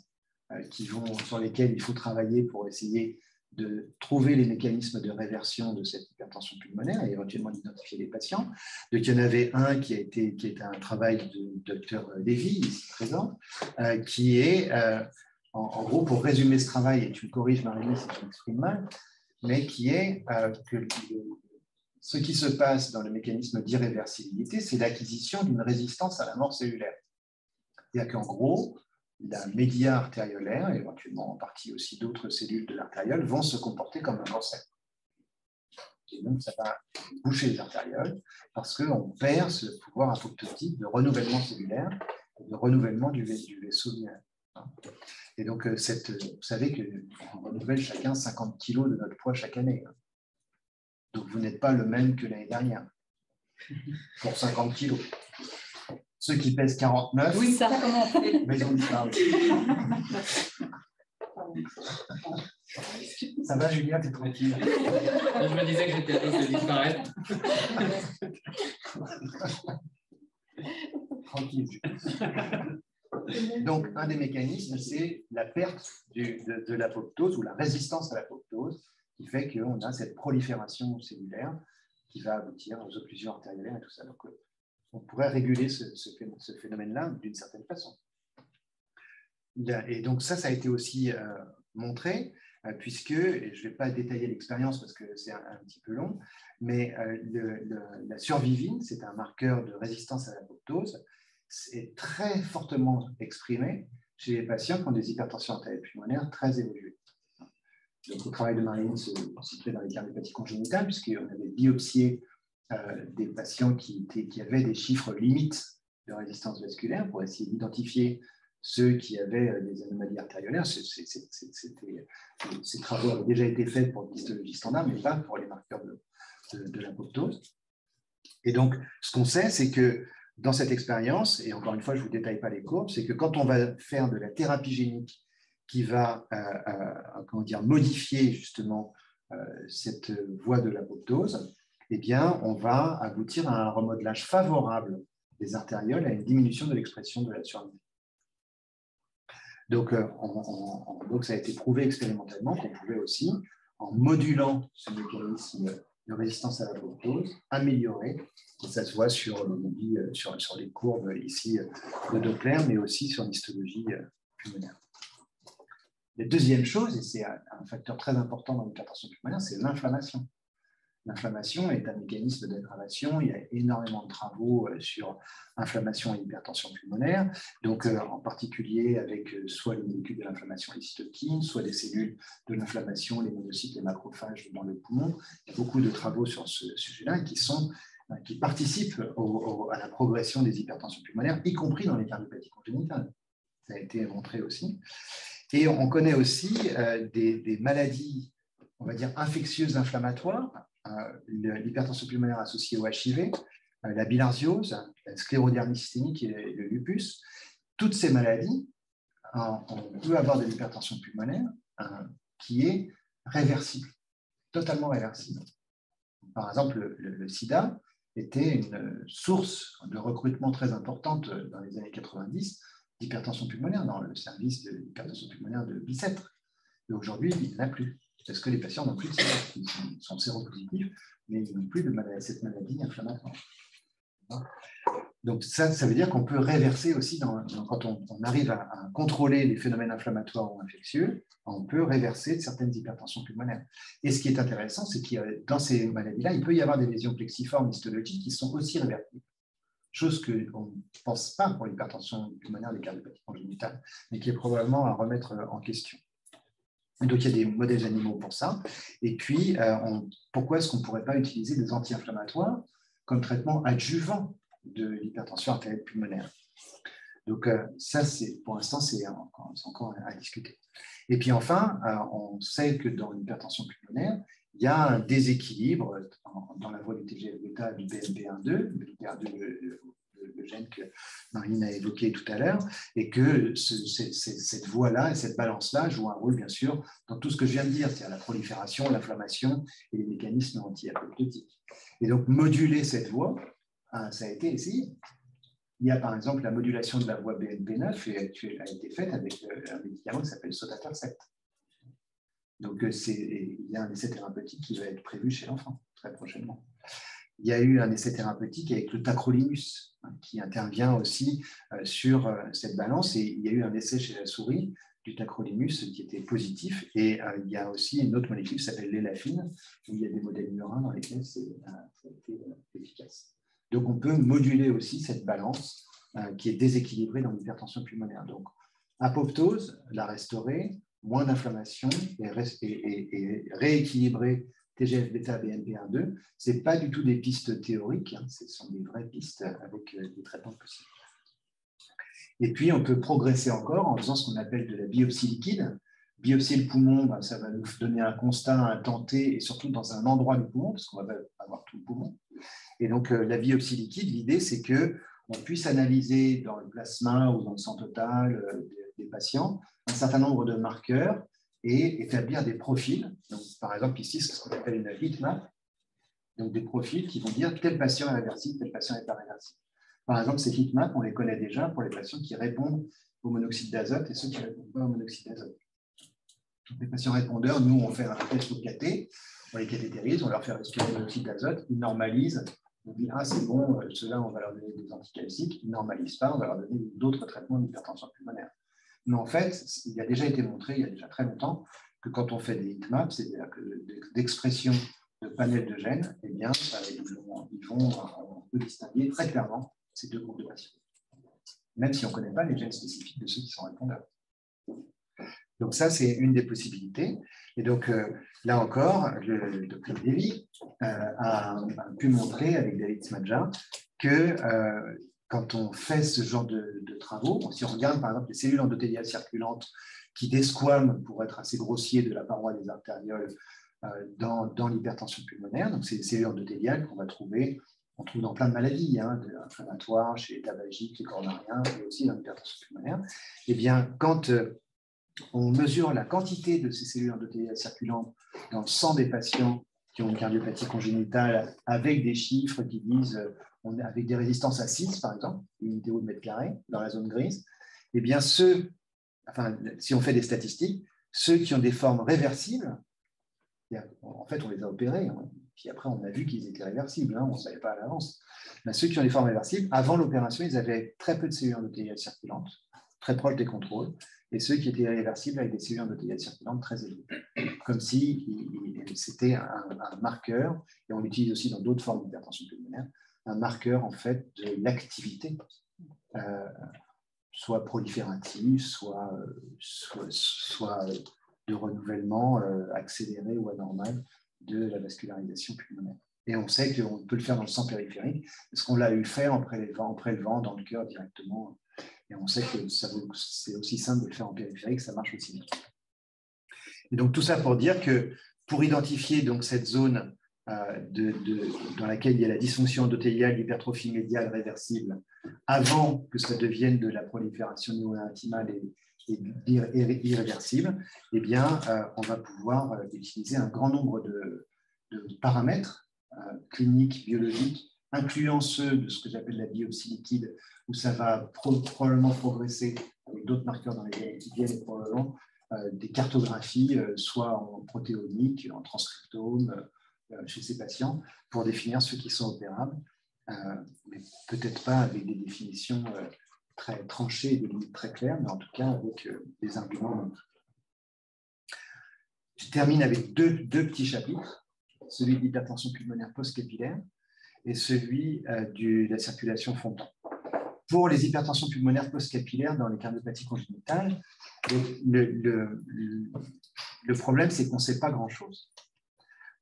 sur lesquels il faut travailler pour essayer de trouver les mécanismes de réversion de cette hypertension pulmonaire et éventuellement d'identifier les patients? Donc, il y en avait un qui est un travail de Dr Lévy, ici présent, qui est, en gros, pour résumer ce travail, et tu me corriges, Marie, si je m'exprime mal, mais qui est que ce qui se passe dans le mécanisme d'irréversibilité, c'est l'acquisition d'une résistance à la mort cellulaire. C'est-à-dire qu'en gros, la média artériolaire, et éventuellement en partie aussi d'autres cellules de l'artériole, vont se comporter comme un cancer. Et donc, ça va boucher les artérioles parce qu'on perd ce pouvoir apoptotique de renouvellement cellulaire, de renouvellement du vaisseau vinaire. Et donc, vous savez qu'on renouvelle chacun 50 kg de notre poids chaque année. Donc, vous n'êtes pas le même que l'année dernière pour 50 kg. Ceux qui pèsent 49, oui, ça, comment on fait? Mais ils ont disparu. Ça va, Julien, t'es tranquille. Je me disais que j'étais à risque de disparaître. Tranquille. Donc, un des mécanismes, c'est la perte de l'apoptose ou la résistance à l'apoptose qui fait qu'on a cette prolifération cellulaire qui va aboutir aux occlusions artériolaires et tout ça. Donc, on pourrait réguler ce phénomène-là d'une certaine façon. Et donc ça a été aussi montré, puisque, et je ne vais pas détailler l'expérience parce que c'est un petit peu long, mais la survivine, c'est un marqueur de résistance à l'apoptose, est très fortement exprimé chez les patients qui ont des hypertensions artérielles pulmonaires très évoluées. Donc, le travail de Marilyn se situait dans les cardiopathies congénitales, puisqu'on avait biopsié des patients qui avaient des chiffres limites de résistance vasculaire pour essayer d'identifier ceux qui avaient des anomalies artériolaires. Ces travaux avaient déjà été faits pour l'histologie standard, mais pas pour les marqueurs de l'apoptose. Et donc, ce qu'on sait, c'est que dans cette expérience, et encore une fois, je ne vous détaille pas les courbes, c'est que quand on va faire de la thérapie génique qui va modifier justement cette voie de l'apoptose, eh bien, on va aboutir à un remodelage favorable des artérioles, à une diminution de l'expression de la surinflation. Donc, donc, ça a été prouvé expérimentalement qu'on pouvait aussi, en modulant ce mécanisme de résistance à l'apoptose, améliorer, et ça se voit sur les courbes ici de Doppler, mais aussi sur l'histologie pulmonaire. La deuxième chose, et c'est un facteur très important dans l'hypertension pulmonaire, c'est l'inflammation. L'inflammation est un mécanisme d'aggravation. Il y a énormément de travaux sur inflammation et hypertension pulmonaire, donc en particulier avec soit les molécules de l'inflammation, les cytokines, soit des cellules de l'inflammation, les monocytes, les macrophages dans le poumon. Il y a beaucoup de travaux sur ce sujet-là qui participent à la progression des hypertensions pulmonaires, y compris dans les cardiopathies congénitales. Ça a été montré aussi. Et on connaît aussi des maladies, on va dire, infectieuses inflammatoires, l'hypertension pulmonaire associée au HIV, la bilharziose, la sclérodermie systémique et le lupus. Toutes ces maladies, on peut avoir de l'hypertension pulmonaire qui est réversible, totalement réversible. Par exemple, le sida était une source de recrutement très importante dans les années 90 d'hypertension pulmonaire, dans le service de l'hypertension pulmonaire de Bicêtre. Et aujourd'hui, il n'y en a plus. Parce que les patients n'ont plus de sida, ils sont séropositifs, mais ils n'ont plus de cette maladie inflammatoire. Donc ça veut dire qu'on peut réverser aussi, quand on arrive à contrôler les phénomènes inflammatoires ou infectieux, on peut réverser certaines hypertensions pulmonaires. Et ce qui est intéressant, c'est que dans ces maladies-là, il peut y avoir des lésions plexiformes histologiques qui sont aussi réversibles. Chose qu'on ne pense pas pour l'hypertension pulmonaire des cardiopathies congénitales, mais qui est probablement à remettre en question. Et donc, il y a des modèles animaux pour ça. Et puis, pourquoi est-ce qu'on ne pourrait pas utiliser des anti-inflammatoires comme traitement adjuvant de l'hypertension artérielle pulmonaire? Donc, ça, pour l'instant, c'est encore à discuter. Et puis, enfin, on sait que dans l'hypertension pulmonaire, il y a un déséquilibre dans la voie du TGF-bêta du BMP1-2, le gène que Marine a évoqué tout à l'heure, et que cette voie-là et cette balance-là jouent un rôle, bien sûr, dans tout ce que je viens de dire, c'est-à-dire la prolifération, l'inflammation et les mécanismes anti-apoptotiques. Et donc, moduler cette voie, ça a été essayé. Il y a par exemple la modulation de la voie BMP9 et a été faite avec un médicament qui s'appelle sotatercept. Donc, il y a un essai thérapeutique qui va être prévu chez l'enfant très prochainement. Il y a eu un essai thérapeutique avec le tacrolimus qui intervient aussi sur cette balance. Et il y a eu un essai chez la souris du tacrolimus qui était positif. Et il y a aussi une autre molécule qui s'appelle l'élafine, où il y a des modèles murins dans lesquels ça a été efficace. Donc, on peut moduler aussi cette balance qui est déséquilibrée dans l'hypertension pulmonaire. Donc, apoptose, la restaurer, moins d'inflammation et rééquilibrer TGF-bêta BMP1-2, ce n'est pas du tout des pistes théoriques, ce sont des vraies pistes avec des traitements possibles. Et puis, on peut progresser encore en faisant ce qu'on appelle de la biopsie liquide. Biopsier le poumon, ça va nous donner un constat, un temps T, et surtout dans un endroit du poumon, parce qu'on va avoir tout le poumon. Et donc, la biopsie liquide, l'idée, c'est qu'on puisse analyser dans le plasma ou dans le sang total des patients un certain nombre de marqueurs et établir des profils. Donc, par exemple, ici, c'est ce qu'on appelle une heatmap, donc des profils qui vont dire tel patient est réversible, tel patient n'est pas réversible. Par exemple, ces heatmaps, on les connaît déjà pour les patients qui répondent au monoxyde d'azote et ceux qui ne répondent pas au monoxyde d'azote. Donc, les patients répondeurs, nous, on fait un test au cathé, on les cathétérise, on leur fait respirer le monoxyde d'azote, ils normalisent, on dit ah c'est bon, ceux-là, on va leur donner des anticalciques, ils ne normalisent pas, on va leur donner d'autres traitements d'hypertension pulmonaire. Mais en fait, il a déjà été montré, il y a déjà très longtemps, que quand on fait des heatmaps, c'est-à-dire d'expression de panels de gènes, eh bien, on peut distinguer très clairement ces deux groupes de patients, même si on ne connaît pas les gènes spécifiques de ceux qui sont répondeurs. Donc ça, c'est une des possibilités. Et donc là encore, le docteur Lévy a pu montrer avec David Smadja que quand on fait ce genre de travaux, si on regarde par exemple les cellules endothéliales circulantes qui desquament, pour être assez grossier, de la paroi des artérioles dans l'hypertension pulmonaire, donc c'est des cellules endothéliales qu'on va trouver, on trouve dans plein de maladies, inflammatoires, chez les tabagiques, les coronariens, et aussi dans l'hypertension pulmonaire. Eh bien, quand on mesure la quantité de ces cellules endothéliales circulantes dans le sang des patients qui ont une cardiopathie congénitale avec des chiffres qui disent, avec des résistances à 6, par exemple, unité au mètre carré, dans la zone grise, eh bien, si on fait des statistiques, ceux qui ont des formes réversibles, en fait, on les a opérés, puis après, on a vu qu'ils étaient réversibles, on ne savait pas à l'avance. Mais ceux qui ont des formes réversibles, avant l'opération, ils avaient très peu de cellules endothéliales circulantes, très proches des contrôles, et ceux qui étaient réversibles avec des cellules endothéliales circulantes très élevées, comme si c'était un marqueur, et on l'utilise aussi dans d'autres formes d'hypertension pulmonaire, un marqueur en fait de l'activité, soit proliférative, soit de renouvellement accéléré ou anormal de la vascularisation pulmonaire. Et on sait qu'on peut le faire dans le sang périphérique, parce qu'on l'a eu fait en prélevant dans le cœur directement. Et on sait que c'est aussi simple de le faire en périphérique, ça marche aussi bien. Et donc tout ça pour dire que pour identifier donc cette zone dans laquelle il y a la dysfonction endothéliale, l'hypertrophie médiale réversible, avant que ça devienne de la prolifération néo-intimale et irréversible, eh bien, on va pouvoir utiliser un grand nombre de paramètres cliniques, biologiques, incluant ceux de ce que j'appelle la biopsie liquide, où ça va probablement progresser avec d'autres marqueurs dans les années qui viennent et probablement des cartographies, soit en protéomique, en transcriptome, chez ces patients, pour définir ceux qui sont opérables, mais peut-être pas avec des définitions très tranchées et des limites très claires, mais en tout cas avec des arguments. Je termine avec deux petits chapitres, celui de l'hypertension pulmonaire post-capillaire et celui de la circulation fond-temps. Pour les hypertensions pulmonaires post-capillaires dans les cardiopathies congénitales, le problème, c'est qu'on ne sait pas grand-chose.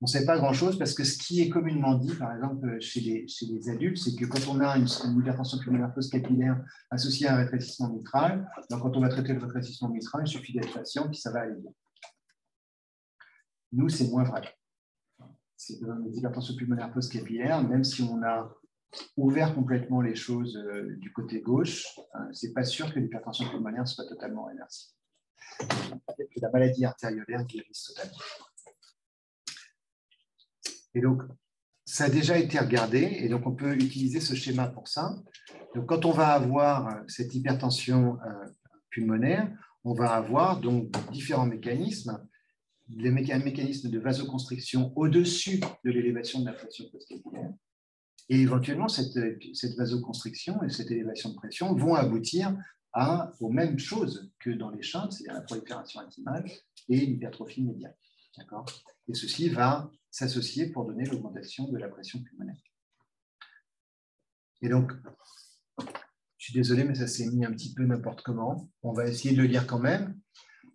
On ne sait pas grand-chose parce que ce qui est communément dit, par exemple, chez les adultes, c'est que quand on a une hypertension pulmonaire post-capillaire associée à un rétrécissement mitral, donc quand on va traiter le rétrécissement mitral, il suffit d'être patient, puis ça va aller bien. Nous, c'est moins vrai. C'est dans les hypertensions pulmonaires post-capillaires, même si on a ouvert complètement les choses du côté gauche, ce n'est pas sûr que l'hypertension pulmonaire soit totalement réversible. Peut-être que la maladie artériolaire guérisse totalement. Et donc, ça a déjà été regardé, et donc on peut utiliser ce schéma pour ça. Donc, quand on va avoir cette hypertension pulmonaire, on va avoir donc différents mécanismes. Un mécanisme de vasoconstriction au-dessus de l'élévation de la pression post-capillaire. Et éventuellement, cette vasoconstriction et cette élévation de pression vont aboutir aux mêmes choses que dans les shunts, c'est-à-dire la prolifération intimale et l'hypertrophie médiale. Et ceci va s'associer pour donner l'augmentation de la pression pulmonaire. Et donc, je suis désolé, mais ça s'est mis un petit peu n'importe comment. On va essayer de le lire quand même.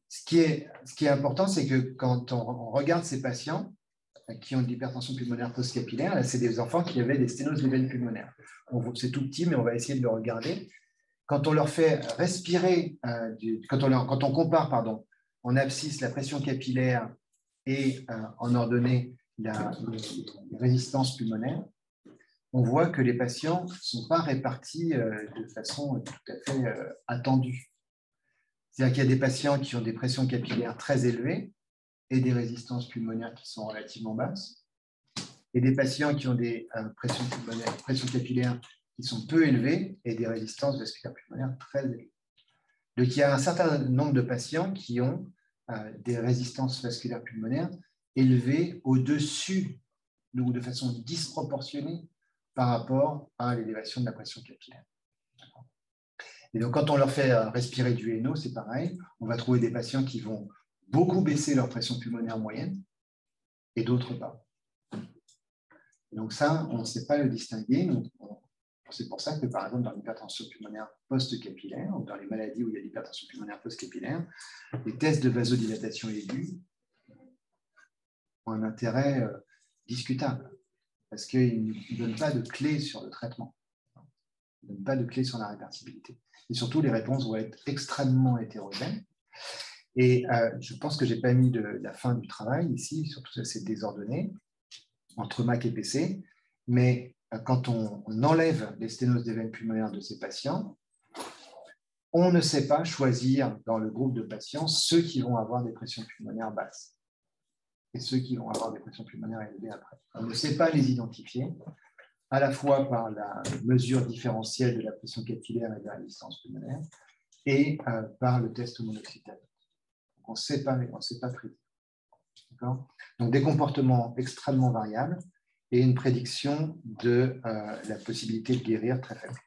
Ce qui est important, c'est que quand on regarde ces patients qui ont de l'hypertension pulmonaire post-capillaire, là, c'est des enfants qui avaient des sténoses des veines pulmonaires. C'est tout petit, mais on va essayer de le regarder. Quand on leur fait respirer, quand on compare, en abscisse la pression capillaire et en ordonnée la résistance pulmonaire, on voit que les patients ne sont pas répartis de façon tout à fait attendue. C'est-à-dire qu'il y a des patients qui ont des pressions capillaires très élevées et des résistances pulmonaires qui sont relativement basses, et des patients qui ont des pressions capillaires qui sont peu élevées et des résistances vasculaires pulmonaires très élevées. Donc, il y a un certain nombre de patients qui ont des résistances vasculaires pulmonaires élevées au-dessus ou de façon disproportionnée par rapport à l'élévation de la pression capillaire. Et donc, quand on leur fait respirer du NO, c'est pareil. On va trouver des patients qui vont beaucoup baisser leur pression pulmonaire moyenne et d'autres pas. Donc ça, on ne sait pas le distinguer. Donc, C'est pour ça que, par exemple, dans l'hypertension pulmonaire post-capillaire, ou dans les maladies où il y a l'hypertension pulmonaire post-capillaire, les tests de vasodilatation aiguë ont un intérêt discutable, parce qu'ils ne donnent pas de clé sur le traitement, ils ne donnent pas de clé sur la réversibilité. Et surtout, les réponses vont être extrêmement hétérogènes. Et je pense que je n'ai pas mis la fin du travail ici, surtout ça c'est désordonné, entre MAC et PC, mais quand on enlève les sténoses des veines pulmonaires de ces patients, on ne sait pas choisir dans le groupe de patients ceux qui vont avoir des pressions pulmonaires basses et ceux qui vont avoir des pressions pulmonaires élevées après. On ne sait pas les identifier, à la fois par la mesure différentielle de la pression capillaire et de la résistance pulmonaire, et par le test au monoxyde d'azote. On ne sait pas prédire. Donc des comportements extrêmement variables et une prédiction de la possibilité de guérir très faible.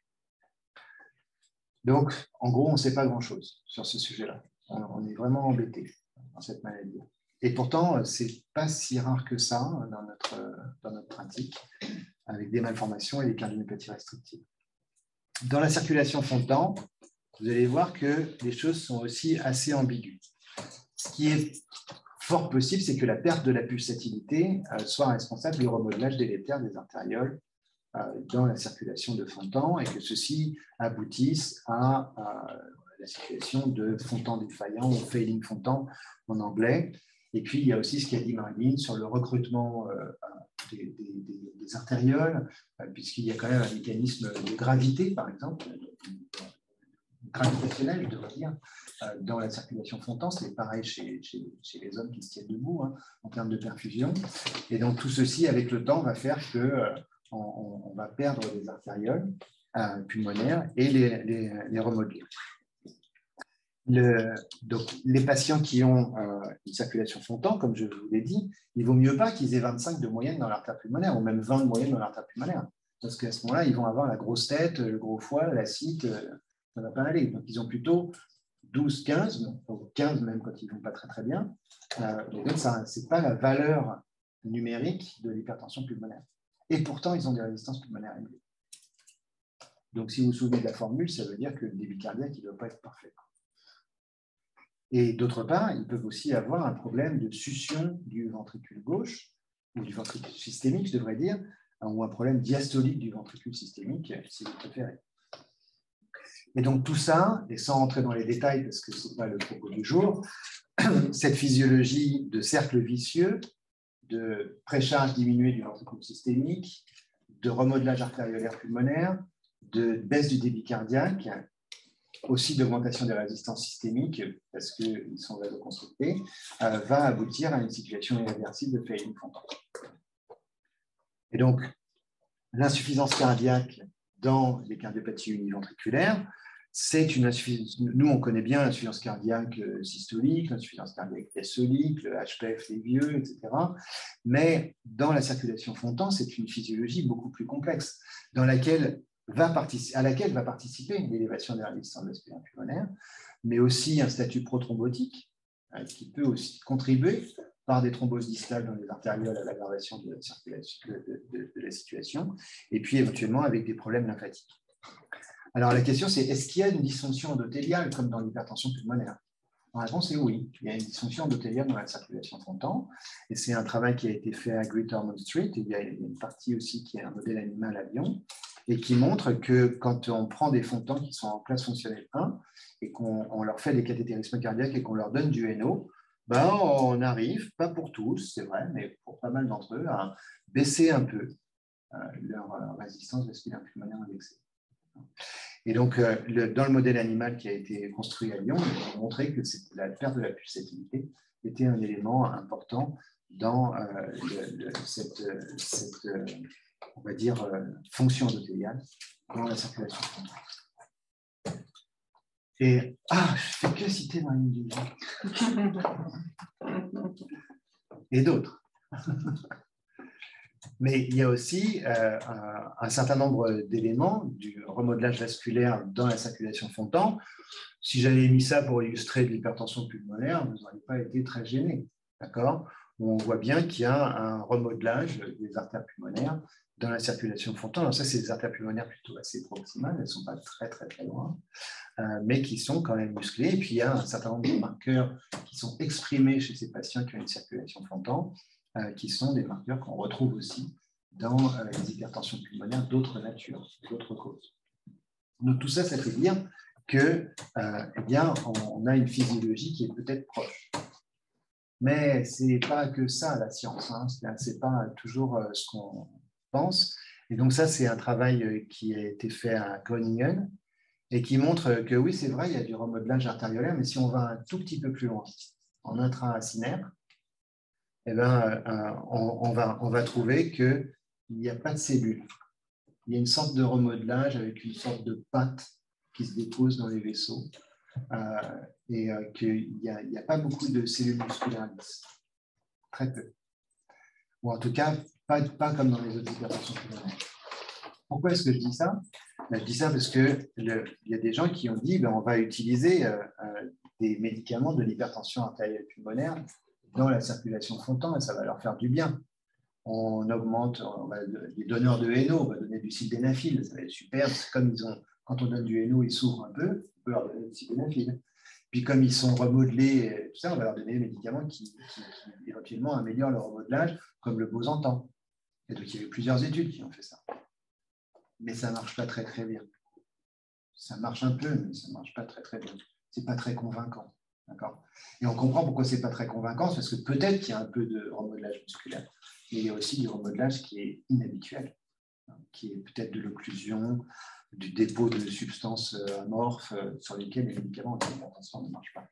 Donc, en gros, on ne sait pas grand-chose sur ce sujet-là. On est vraiment embêté dans cette maladie. Et pourtant, ce n'est pas si rare que ça dans notre pratique, avec des malformations et des cardiomyopathies restrictives. Dans la circulation fond de temps, vous allez voir que les choses sont aussi assez ambiguës. Ce qui est fort possible, c'est que la perte de la pulsatilité soit responsable du remodelage délétère des artérioles dans la circulation de fond de temps et que ceci aboutisse à la situation de fond de temps défaillant ou failing fond de temps en anglais. Et puis, il y a aussi ce qu'a dit Marilyn sur le recrutement des artérioles, puisqu'il y a quand même un mécanisme de gravité, par exemple, gravitationnel, je devrais dire, dans la circulation fond de temps. C'est pareil chez les hommes qui se tiennent debout en termes de perfusion. Et donc, tout ceci, avec le temps, va faire qu'on va perdre les artérioles pulmonaires et les remodeler. Donc, les patients qui ont une circulation fond de temps, comme je vous l'ai dit, il vaut mieux pas qu'ils aient 25 de moyenne dans l'artère pulmonaire, ou même 20 de moyenne dans l'artère pulmonaire. Parce qu'à ce moment-là, ils vont avoir la grosse tête, le gros foie, l'acide, ça ne va pas aller. Donc, ils ont plutôt 12, 15, ou 15 même quand ils ne vont pas très très bien. Et donc, ce n'est pas la valeur numérique de l'hypertension pulmonaire. Et pourtant, ils ont des résistances pulmonaires élevées. Donc, si vous vous souvenez de la formule, ça veut dire que le débit cardiaque ne doit pas être parfait. Et d'autre part, ils peuvent aussi avoir un problème de succion du ventricule gauche, ou du ventricule systémique, je devrais dire, ou un problème diastolique du ventricule systémique, si vous préférez. Et donc tout ça, et sans rentrer dans les détails parce que ce n'est pas le propos du jour, cette physiologie de cercle vicieux, de précharge diminuée du ventricule systémique, de remodelage artériolaire pulmonaire, de baisse du débit cardiaque, aussi d'augmentation des résistances systémiques parce qu'ils sont vasoconstrictés, va aboutir à une situation irréversible de failing fond de temps. Et donc, l'insuffisance cardiaque dans les cardiopathies univentriculaires, c'est une insuffisance. Nous, on connaît bien l'insuffisance cardiaque systolique, l'insuffisance cardiaque diastolique, le HPF des vieux, etc. Mais dans la circulation fond de temps, c'est une physiologie beaucoup plus complexe, à laquelle va participer l'élévation des résistances vasculaires pulmonaires, mais aussi un statut prothrombotique qui peut aussi contribuer par des thromboses distales dans les artérioles à l'aggravation de la situation, et puis éventuellement avec des problèmes lymphatiques. Alors la question c'est, est-ce qu'il y a une dysfonction endothéliale comme dans l'hypertension pulmonaire? La réponse est oui, il y a une dysfonction endothéliale dans la circulation fond de temps, et c'est un travail qui a été fait à Great Ormond Street, et il y a une partie aussi qui est un modèle animal à Lyon, et qui montre que quand on prend des fonds de temps qui sont en classe fonctionnelle 1 et qu'on leur fait des cathétérismes cardiaques et qu'on leur donne du NO, ben on arrive, pas pour tous, c'est vrai, mais pour pas mal d'entre eux, à baisser un peu leur résistance vasculaire pulmonaire indexée. Et donc, dans le modèle animal qui a été construit à Lyon, on a montré que la perte de la pulsatilité était un élément important dans cette on va dire, fonction endothéliale dans la circulation. Et, je fais que citer Marilyn et d'autres. Mais il y a aussi un certain nombre d'éléments du remodelage vasculaire dans la circulation fond de temps. Si j'avais mis ça pour illustrer de l'hypertension pulmonaire, vous n'auriez pas été très gênés. D'accord ? où on voit bien qu'il y a un remodelage des artères pulmonaires dans la circulation Fontan. Alors ça, c'est des artères pulmonaires plutôt assez proximales, elles ne sont pas très, très, très loin, mais qui sont quand même musclées. Et puis, il y a un certain nombre de marqueurs qui sont exprimés chez ces patients qui ont une circulation Fontan, qui sont des marqueurs qu'on retrouve aussi dans les hypertensions pulmonaires d'autres natures, d'autres causes. Donc, tout ça, ça fait dire que, eh bien, on a une physiologie qui est peut-être proche. Mais ce n'est pas que ça, la science. Hein. Ce n'est pas toujours ce qu'on pense. Et donc, ça, c'est un travail qui a été fait à Groningen et qui montre que oui, c'est vrai, il y a du remodelage artériolaire, mais si on va un tout petit peu plus loin, en intra-racinaire, eh ben, on va trouver qu'il n'y a pas de cellules. Il y a une sorte de remodelage avec une sorte de pâte qui se dépose dans les vaisseaux et qu'il n'y a pas beaucoup de cellules musculaires lisses. Très peu. Ou en tout cas, pas comme dans les autres hypertensions pulmonaires. Pourquoi est-ce que je dis ça? Je dis ça parce qu'il y a des gens qui ont dit on va utiliser des médicaments de l'hypertension artérielle pulmonaire dans la circulation Fontan et ça va leur faire du bien. On augmente les donneurs de NO, on va donner du sildenafil, ça va être super, parce que comme quand on donne du NO, ils s'ouvrent un peu, on peut leur donner du sildenafil. Puis comme ils sont remodelés, tout ça, on va leur donner des médicaments qui éventuellement améliorent le remodelage, comme le Bosantan. Et donc il y a eu plusieurs études qui ont fait ça. Mais ça ne marche pas très très bien. Ça marche un peu, mais ça ne marche pas très très bien. Ce n'est pas très convaincant. Et on comprend pourquoi ce n'est pas très convaincant, parce que peut-être qu'il y a un peu de remodelage musculaire, mais il y a aussi du remodelage qui est inhabituel, qui est peut-être de l'occlusion, du dépôt de substances amorphes sur lesquelles les médicaments ne marchent pas.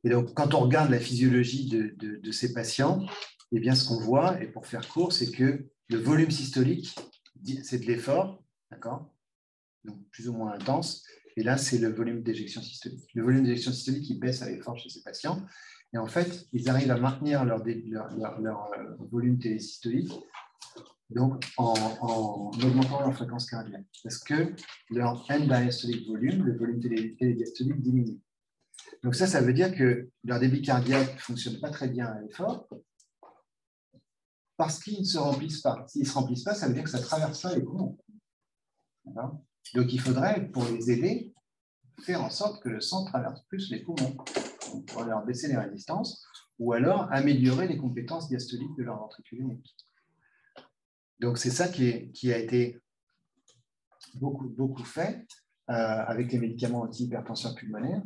Et donc, quand on regarde la physiologie de ces patients, eh bien, ce qu'on voit, et pour faire court, c'est que le volume systolique, c'est de l'effort, d'accord, donc plus ou moins intense, et là, c'est le volume d'éjection systolique. Le volume d'éjection systolique, il baisse à l'effort chez ces patients, et en fait, ils arrivent à maintenir leur volume télésystolique donc en augmentant leur fréquence cardiaque, parce que leur end-diastolic volume, le volume télédiastolique, diminue. Donc ça veut dire que leur débit cardiaque ne fonctionne pas très bien à l'effort, parce qu'ils ne se remplissent pas. S'ils ne se remplissent pas, ça veut dire que ça ne traverse pas les poumons. Donc il faudrait, pour les aider, faire en sorte que le sang traverse plus les poumons, pour leur baisser les résistances, ou alors améliorer les compétences diastoliques de leur ventricule unique. Donc c'est ça qui a été beaucoup fait avec les médicaments anti-hypertension pulmonaire,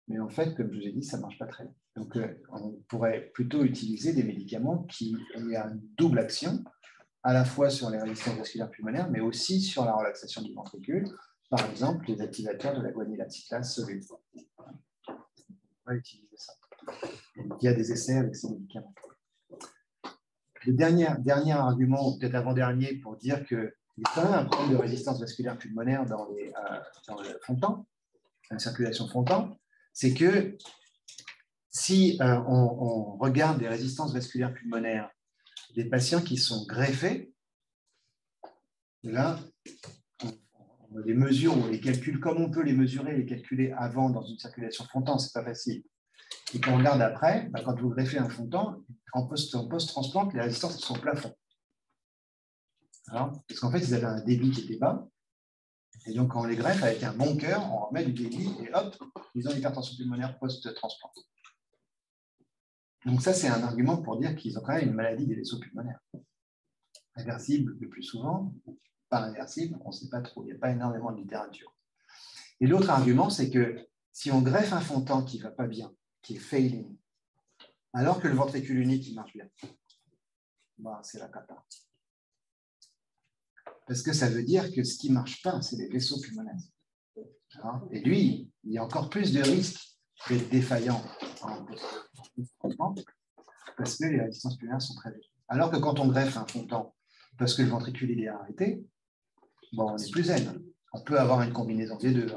mais en fait, comme je vous ai dit, ça ne marche pas très bien. Donc on pourrait plutôt utiliser des médicaments qui ont une double action, à la fois sur les résistances vasculaires pulmonaires, mais aussi sur la relaxation du ventricule, par exemple les activateurs de la guanylate acétylase solide. On va utiliser ça. Donc, il y a des essais avec ces médicaments. Le dernier argument, ou peut-être avant-dernier, pour dire qu'il y a quand même un problème de résistance vasculaire pulmonaire dans le Fontan, la circulation Fontan, c'est que si on regarde des résistances vasculaires pulmonaires des patients qui sont greffés, là, on les mesure, on les calcule comme on peut les mesurer, les calculer avant dans une circulation Fontan, c'est pas facile. Et quand on regarde après, quand vous greffez un Fontan, en post-transplant, les résistances sont au plafond. Alors, parce qu'en fait, ils avaient un débit qui était bas. Et donc, quand on les greffe avec un bon cœur, on remet du débit et hop, ils ont une hypertension pulmonaire post-transplant. Donc ça, c'est un argument pour dire qu'ils ont quand même une maladie des vaisseaux pulmonaires. Réversible le plus souvent, pas réversible, on ne sait pas trop, il n'y a pas énormément de littérature. Et l'autre argument, c'est que si on greffe un Fontan qui ne va pas bien, qui est failing, alors que le ventricule unique, il marche bien, c'est la cata. Parce que ça veut dire que ce qui ne marche pas, c'est les vaisseaux pulmonaires. Et lui, il y a encore plus de risques d'être défaillant parce que les résistances pulmonaires sont très élevées. Alors que quand on greffe un Fontan, parce que le ventricule est arrêté, on est plus zen. On peut avoir une combinaison des deux.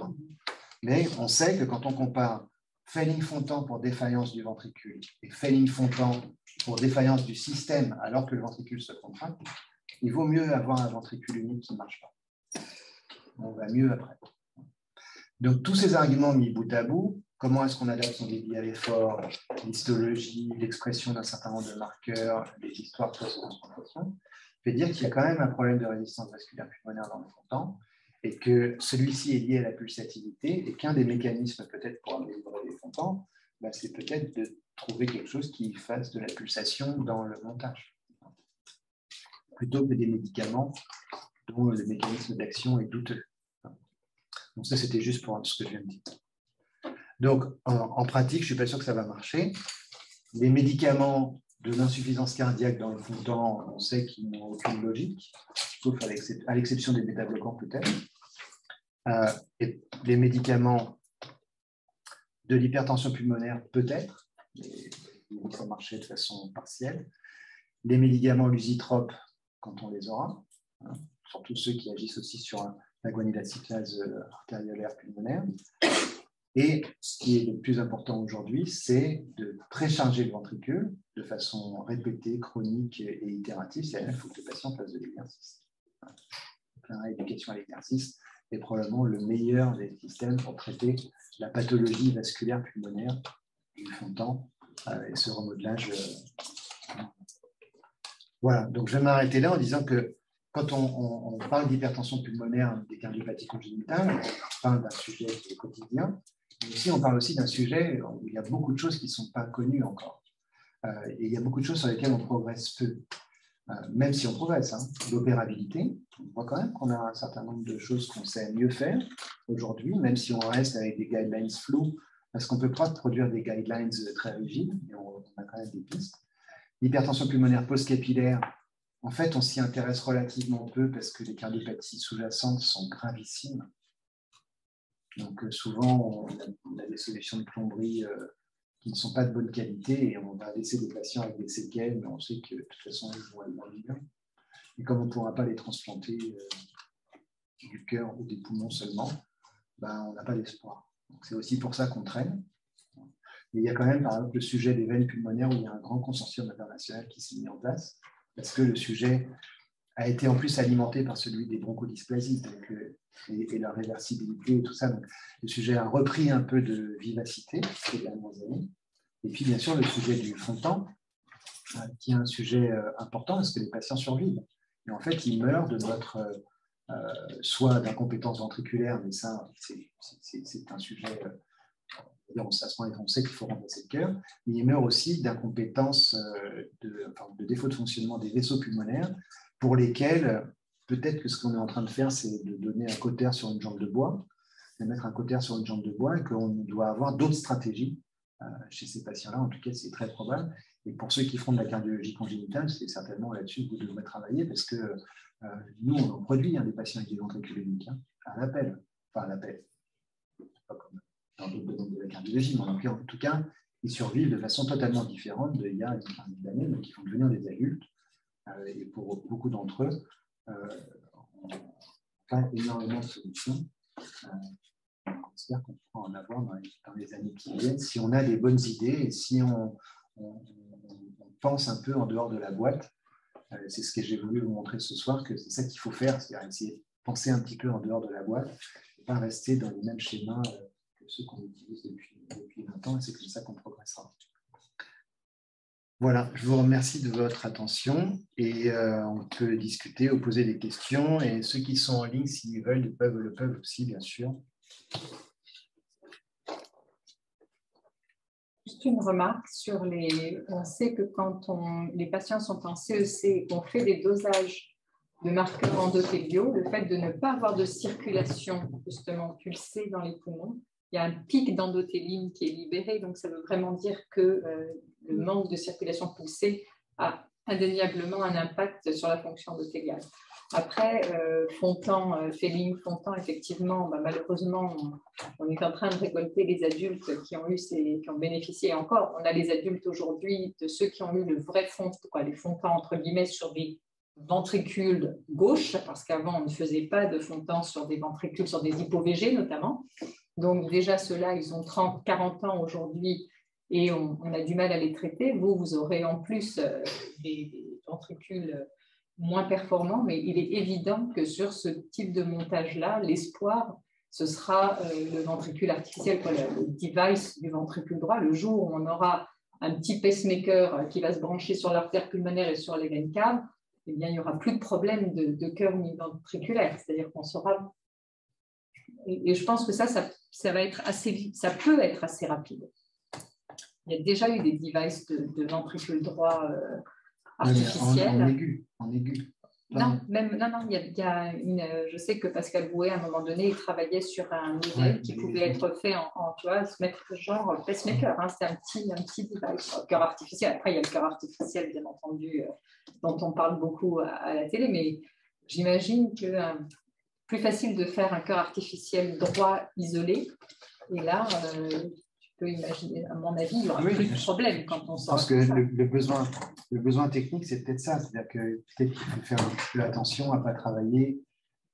Mais on sait que quand on compare failing Fontan pour défaillance du ventricule et failing Fontan pour défaillance du système alors que le ventricule se contracte, il vaut mieux avoir un ventricule unique qui ne marche pas. On va mieux après. Donc, tous ces arguments mis bout à bout comment est-ce qu'on adapte son débit à l'effort, l'histologie, l'expression d'un certain nombre de marqueurs, les histoires post-transplantation, fait dire qu'il y a quand même un problème de résistance vasculaire pulmonaire dans le fond-temps et que celui-ci est lié à la pulsatilité et qu'un des mécanismes peut-être pour améliorer les fond-temps, c'est peut-être de trouver quelque chose qui fasse de la pulsation dans le montage, plutôt que des médicaments dont le mécanisme d'action est douteux. Donc ça, c'était juste pour ce que je viens de dire. Donc, en pratique, je ne suis pas sûr que ça va marcher. Les médicaments de l'insuffisance cardiaque dans le fond de temps, on sait qu'ils n'ont aucune logique, sauf à l'exception des bêta-bloquants peut-être. Et les médicaments de l'hypertension pulmonaire peut-être, mais ils vont marcher de façon partielle. Les médicaments lusitropes, quand on les aura, surtout ceux qui agissent aussi sur la guanylaciclase artériolaire pulmonaire. Et ce qui est le plus important aujourd'hui, c'est de précharger le ventricule de façon répétée, chronique et itérative. C'est-à-dire qu'il faut que le patient fasse de l'exercice. L'éducation à l'exercice est probablement le meilleur des systèmes pour traiter la pathologie vasculaire pulmonaire du fond de temps et ce remodelage. Voilà, donc je vais m'arrêter là en disant que quand on parle d'hypertension pulmonaire, des cardiopathies congénitales, on parle d'un sujet qui est quotidien, mais aussi on parle aussi d'un sujet où il y a beaucoup de choses qui ne sont pas connues encore. Et il y a beaucoup de choses sur lesquelles on progresse peu, même si on progresse. L'opérabilité, on voit quand même qu'on a un certain nombre de choses qu'on sait mieux faire aujourd'hui, même si on reste avec des guidelines floues, parce qu'on ne peut pas produire des guidelines très rigides, mais on a quand même des pistes. L'hypertension pulmonaire post-capillaire, en fait, on s'y intéresse relativement peu parce que les cardiopathies sous-jacentes sont gravissimes. Donc, souvent, on a des solutions de plomberie qui ne sont pas de bonne qualité et on va laisser des patients avec des séquelles, mais on sait que de toute façon, ils vont aller moins bien. Et comme on ne pourra pas les transplanter du cœur ou des poumons seulement, on n'a pas d'espoir. Donc, c'est aussi pour ça qu'on traîne. Mais il y a quand même, par exemple, le sujet des veines pulmonaires où il y a un grand consortium international qui s'est mis en place parce que le sujet a été en plus alimenté par celui des bronchodysplasies et leur réversibilité et tout ça. Donc, le sujet a repris un peu de vivacité ces dernières années. Et puis, bien sûr, le sujet du fond de temps, qui est un sujet important parce que les patients survivent. Et en fait, ils meurent de notre, soit d'incompétence ventriculaire, mais ça, c'est un sujet... on sait qu'il faut remplacer le cœur, mais il meurt aussi d'incompétence, de défaut de fonctionnement des vaisseaux pulmonaires, pour lesquels peut-être que ce qu'on est en train de faire, c'est de donner un cautère sur une jambe de bois, de mettre un cautère sur une jambe de bois, et qu'on doit avoir d'autres stratégies chez ces patients-là. En tout cas, c'est très probable. Et pour ceux qui font de la cardiologie congénitale, c'est certainement là-dessus que vous devrez travailler, parce que nous, on en produit des patients avec des ventricules uniques, à l'appel. Enfin, à l'appel. Pas comme dans d'autres domaines de la cardiologie, mais en tout cas, ils survivent de façon totalement différente d'il y a une quinzaine d'années, donc ils vont devenir des adultes. Et pour beaucoup d'entre eux, on a énormément de solutions. On espère qu'on pourra en avoir dans les années qui viennent, si on a des bonnes idées et si on pense un peu en dehors de la boîte. C'est ce que j'ai voulu vous montrer ce soir, que c'est ça qu'il faut faire, c'est-à-dire essayer de penser un petit peu en dehors de la boîte et pas rester dans les mêmes schémas que ceux qu'on utilise depuis 20 ans, et c'est comme ça qu'on progressera. Voilà, je vous remercie de votre attention et on peut discuter ou poser des questions, et ceux qui sont en ligne, s'ils veulent, le peuvent aussi, bien sûr. Juste une remarque sur on sait que quand les patients sont en CEC et qu'on fait des dosages de marqueurs endothéliaux, le fait de ne pas avoir de circulation justement pulsée dans les poumons, il y a un pic d'endothéline qui est libéré, donc ça veut vraiment dire que le manque de circulation pulsée a indéniablement un impact sur la fonction endothéliale. Après, Fehling, Fontan, effectivement, malheureusement, on est en train de récolter les adultes qui ont bénéficié. Et encore, on a les adultes aujourd'hui de ceux qui ont eu le vrai les Fontan, entre guillemets, sur des ventricules gauches, parce qu'avant, on ne faisait pas de Fontan sur des ventricules, sur des hypo-VG notamment. Donc déjà, ceux-là, ils ont 30, 40 ans aujourd'hui et on a du mal à les traiter. Vous aurez en plus des ventricules moins performants, mais il est évident que sur ce type de montage-là, l'espoir ce sera le ventricule artificiel, le device du ventricule droit. Le jour où on aura un petit pacemaker qui va se brancher sur l'artère pulmonaire et sur les veines caves, eh bien, il n'y aura plus de problème de cœur univentriculaire. C'est-à-dire qu'on saura... Et je pense que ça va être ça peut être assez rapide. Il y a déjà eu des devices de ventricule droit artificiels. En aigu. Non, je sais que Pascal Bouet, à un moment donné, il travaillait sur un modèle qui pouvait être fait tu vois, se mettre genre pacemaker. C'est un petit device, cœur artificiel. Après, il y a le cœur artificiel, bien entendu, dont on parle beaucoup à la télé, mais j'imagine que plus facile de faire un cœur artificiel droit isolé. Et là, tu peux imaginer, à mon avis, il n'y aura plus de problème quand on sort. Je pense que le besoin technique, c'est peut-être ça. C'est-à-dire que peut-être qu'il faut faire un peu attention à ne pas travailler,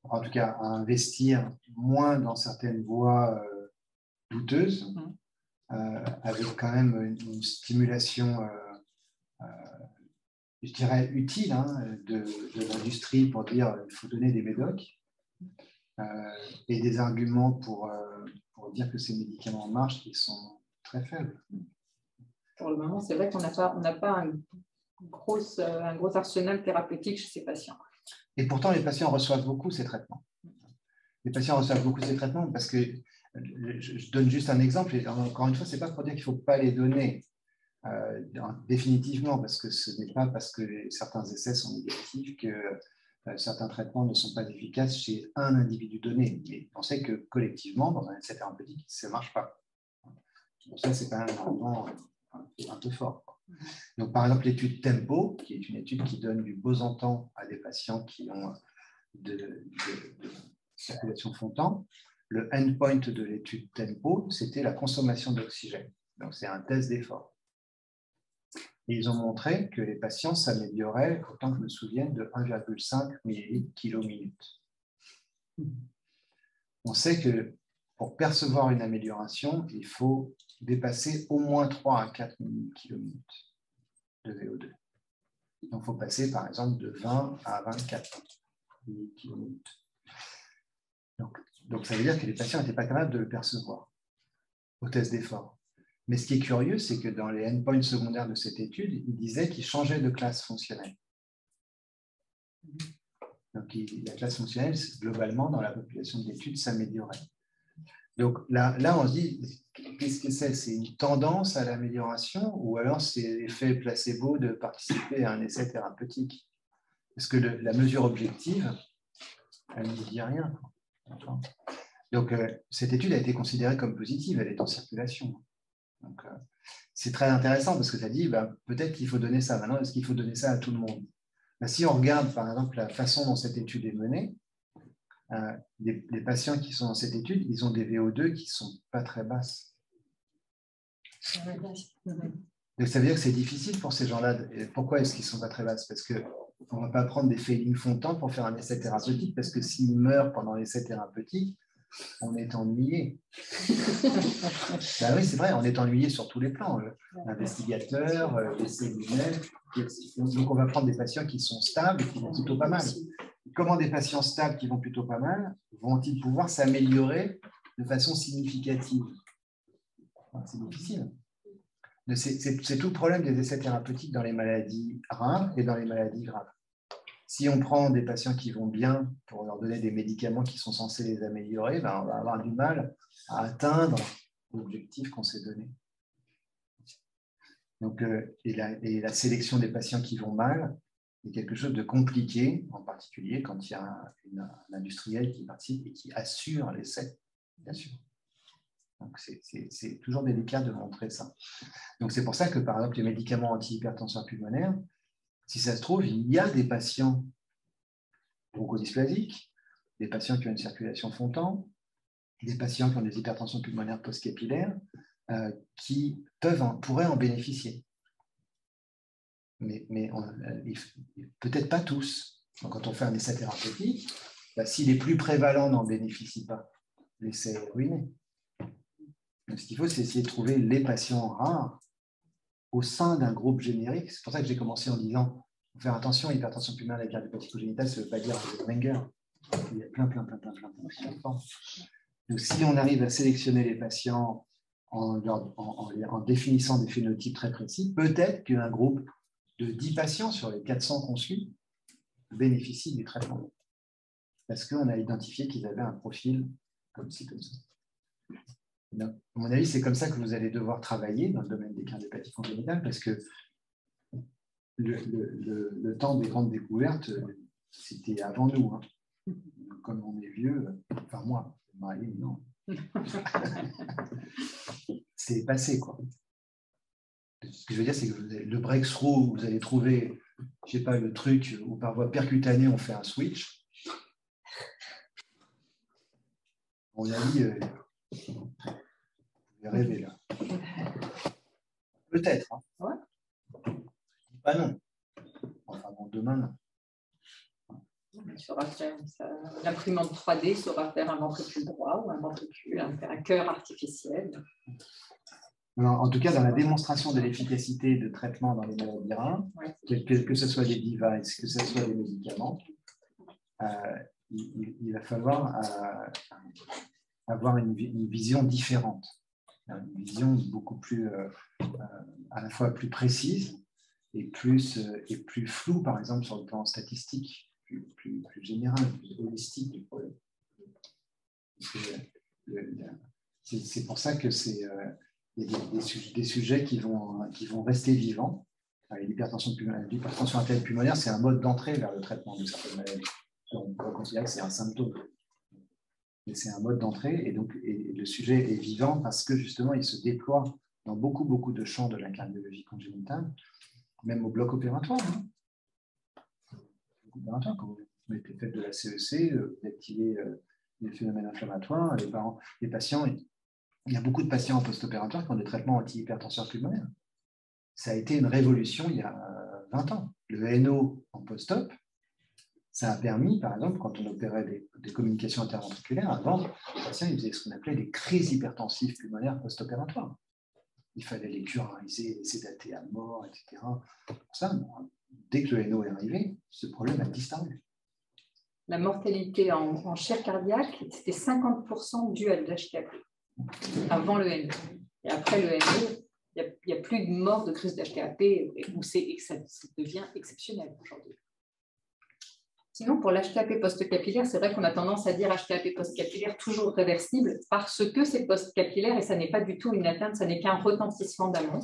en tout cas à investir moins dans certaines voies douteuses, avec quand même une stimulation, je dirais, utile de l'industrie pour dire qu'il faut donner des médocs. Et des arguments pour dire que ces médicaments marchent qui sont très faibles. Pour le moment, c'est vrai qu'on n'a pas un gros arsenal thérapeutique chez ces patients. Et pourtant, les patients reçoivent beaucoup ces traitements. Les patients reçoivent beaucoup ces traitements parce que, je donne juste un exemple, et encore une fois, ce n'est pas pour dire qu'il ne faut pas les donner définitivement, parce que ce n'est pas parce que certains essais sont négatifs que certains traitements ne sont pas efficaces chez un individu donné. Mais on sait que collectivement, dans un essai thérapeutique, ça ne marche pas. Donc ça, c'est quand même un argument un peu fort. Donc, par exemple, l'étude TEMPO, qui est une étude qui donne du Bosantan à des patients qui ont de circulation fontan, le endpoint de l'étude TEMPO, c'était la consommation d'oxygène. Donc, c'est un test d'effort. Et ils ont montré que les patients s'amélioraient, autant que je me souvienne, de 1,5 ml kg/minute. On sait que pour percevoir une amélioration, il faut dépasser au moins 3 à 4 ml kg/minute de VO2. Donc, il faut passer, par exemple, de 20 à 24 ml kg/minute. Donc, ça veut dire que les patients n'étaient pas capables de le percevoir au test d'effort. Mais ce qui est curieux, c'est que dans les endpoints secondaires de cette étude, il disait qu'ils changeaient de classe fonctionnelle. Donc, la classe fonctionnelle, globalement, dans la population de l'étude, s'améliorait. Donc là, on se dit, qu'est-ce que c'est? C'est une tendance à l'amélioration ou alors c'est l'effet placebo de participer à un essai thérapeutique? Parce que la mesure objective, elle ne dit rien. Donc, cette étude a été considérée comme positive, elle est en circulation. Donc, c'est très intéressant parce que tu as dit, peut-être qu'il faut donner ça. Maintenant, est-ce qu'il faut donner ça à tout le monde? Si on regarde, par exemple, la façon dont cette étude est menée, les patients qui sont dans cette étude, ils ont des VO2 qui ne sont pas très basses. Donc, ça veut dire que c'est difficile pour ces gens-là. Pourquoi est-ce qu'ils ne sont pas très basses? Parce qu'on ne va pas prendre des Feiling Fontan pour faire un essai thérapeutique, parce que s'ils meurent pendant l'essai thérapeutique, on est ennuyé. Oui, c'est vrai, on est ennuyé sur tous les plans. L'investigateur, les cellulaires. Donc, on va prendre des patients qui sont stables et qui vont plutôt pas mal. Comment des patients stables qui vont plutôt pas mal vont-ils pouvoir s'améliorer de façon significative? C'est difficile. C'est tout le problème des essais thérapeutiques dans les maladies rares et dans les maladies graves. Si on prend des patients qui vont bien pour leur donner des médicaments qui sont censés les améliorer, on va avoir du mal à atteindre l'objectif qu'on s'est donné. Donc, et la sélection des patients qui vont mal est quelque chose de compliqué, en particulier quand il y a un industriel qui participe et qui assure l'essai, bien sûr. Donc, c'est toujours délicat de montrer ça. Donc, c'est pour ça que, par exemple, les médicaments antihypertenseurs pulmonaires, si ça se trouve, il y a des patients bronchodysplasiques, des patients qui ont une circulation fontan, des patients qui ont des hypertensions pulmonaires post-capillaires qui pourraient en bénéficier. Mais peut-être pas tous. Donc, quand on fait un essai thérapeutique, si les plus prévalents n'en bénéficient pas, l'essai est ruiné. Donc, ce qu'il faut, c'est essayer de trouver les patients rares au sein d'un groupe générique. C'est pour ça que j'ai commencé en disant faut faire attention, hypertension pulmonaire et cardiopathico-génitale, ça ne veut pas dire que c'est Wenger. Il y a plein de formes. Donc, si on arrive à sélectionner les patients en définissant des phénotypes très précis, peut-être qu'un groupe de 10 patients sur les 400 qu'on suit bénéficie du traitement. Parce qu'on a identifié qu'ils avaient un profil comme ci, comme ça. Donc, à mon avis, c'est comme ça que vous allez devoir travailler dans le domaine des cardiopathies congénitales, parce que le temps des grandes découvertes, c'était avant nous. Hein. Comme on est vieux, enfin moi, Marie, non. C'est passé, quoi. Ce que je veux dire, c'est que le breakthrough, vous allez trouver, je ne sais pas, le truc où par voie percutanée, on fait un switch. On a dit, vous pouvez rêver là. Peut-être. Hein. Ouais. Pas non. Enfin bon, demain, non. L'imprimante 3D saura faire un ventricule droit ou un ventricule, un cœur artificiel. Alors, en tout cas, dans la démonstration de l'efficacité de traitement dans les maladies reins, que ce soit des devices, que ce soit des médicaments, il va falloir avoir une vision différente, une vision beaucoup plus, à la fois plus précise et plus floue, par exemple, sur le plan statistique, plus général, plus holistique du problème. C'est pour ça que il y a des sujets qui vont rester vivants. L'hypertension artérielle pulmonaire, c'est un mode d'entrée vers le traitement de certaines maladies. On peut considérer que c'est un symptôme. Mais c'est un mode d'entrée, et donc le sujet est vivant parce que justement, il se déploie dans beaucoup de champs de la cardiologie congénitale, même au bloc opératoire. Hein. Quand vous mettez fait de la CEC, vous activez les phénomènes inflammatoires, les patients. Il y a beaucoup de patients en post-opératoire qui ont des traitements anti-hypertenseurs pulmonaires. Ça a été une révolution il y a 20 ans. Le NO en post-op, ça a permis, par exemple, quand on opérait des communications interventriculaires, avant, les patients ils faisaient ce qu'on appelait des crises hypertensives pulmonaires post-opératoires. Il fallait les curariser, les sédater à mort, etc. Pour ça, dès que le NO est arrivé, ce problème a disparu. La mortalité en chair cardiaque, c'était 50% dû à de l'HTAP. Avant le NO. Et après le NO, il n'y a plus de mort de crise d'HTAP où ça devient exceptionnel aujourd'hui. Sinon, pour l'HTAP post-capillaire, c'est vrai qu'on a tendance à dire HTAP post-capillaire toujours réversible parce que c'est post-capillaire et ça n'est pas du tout une atteinte, ça n'est qu'un retentissement d'amont.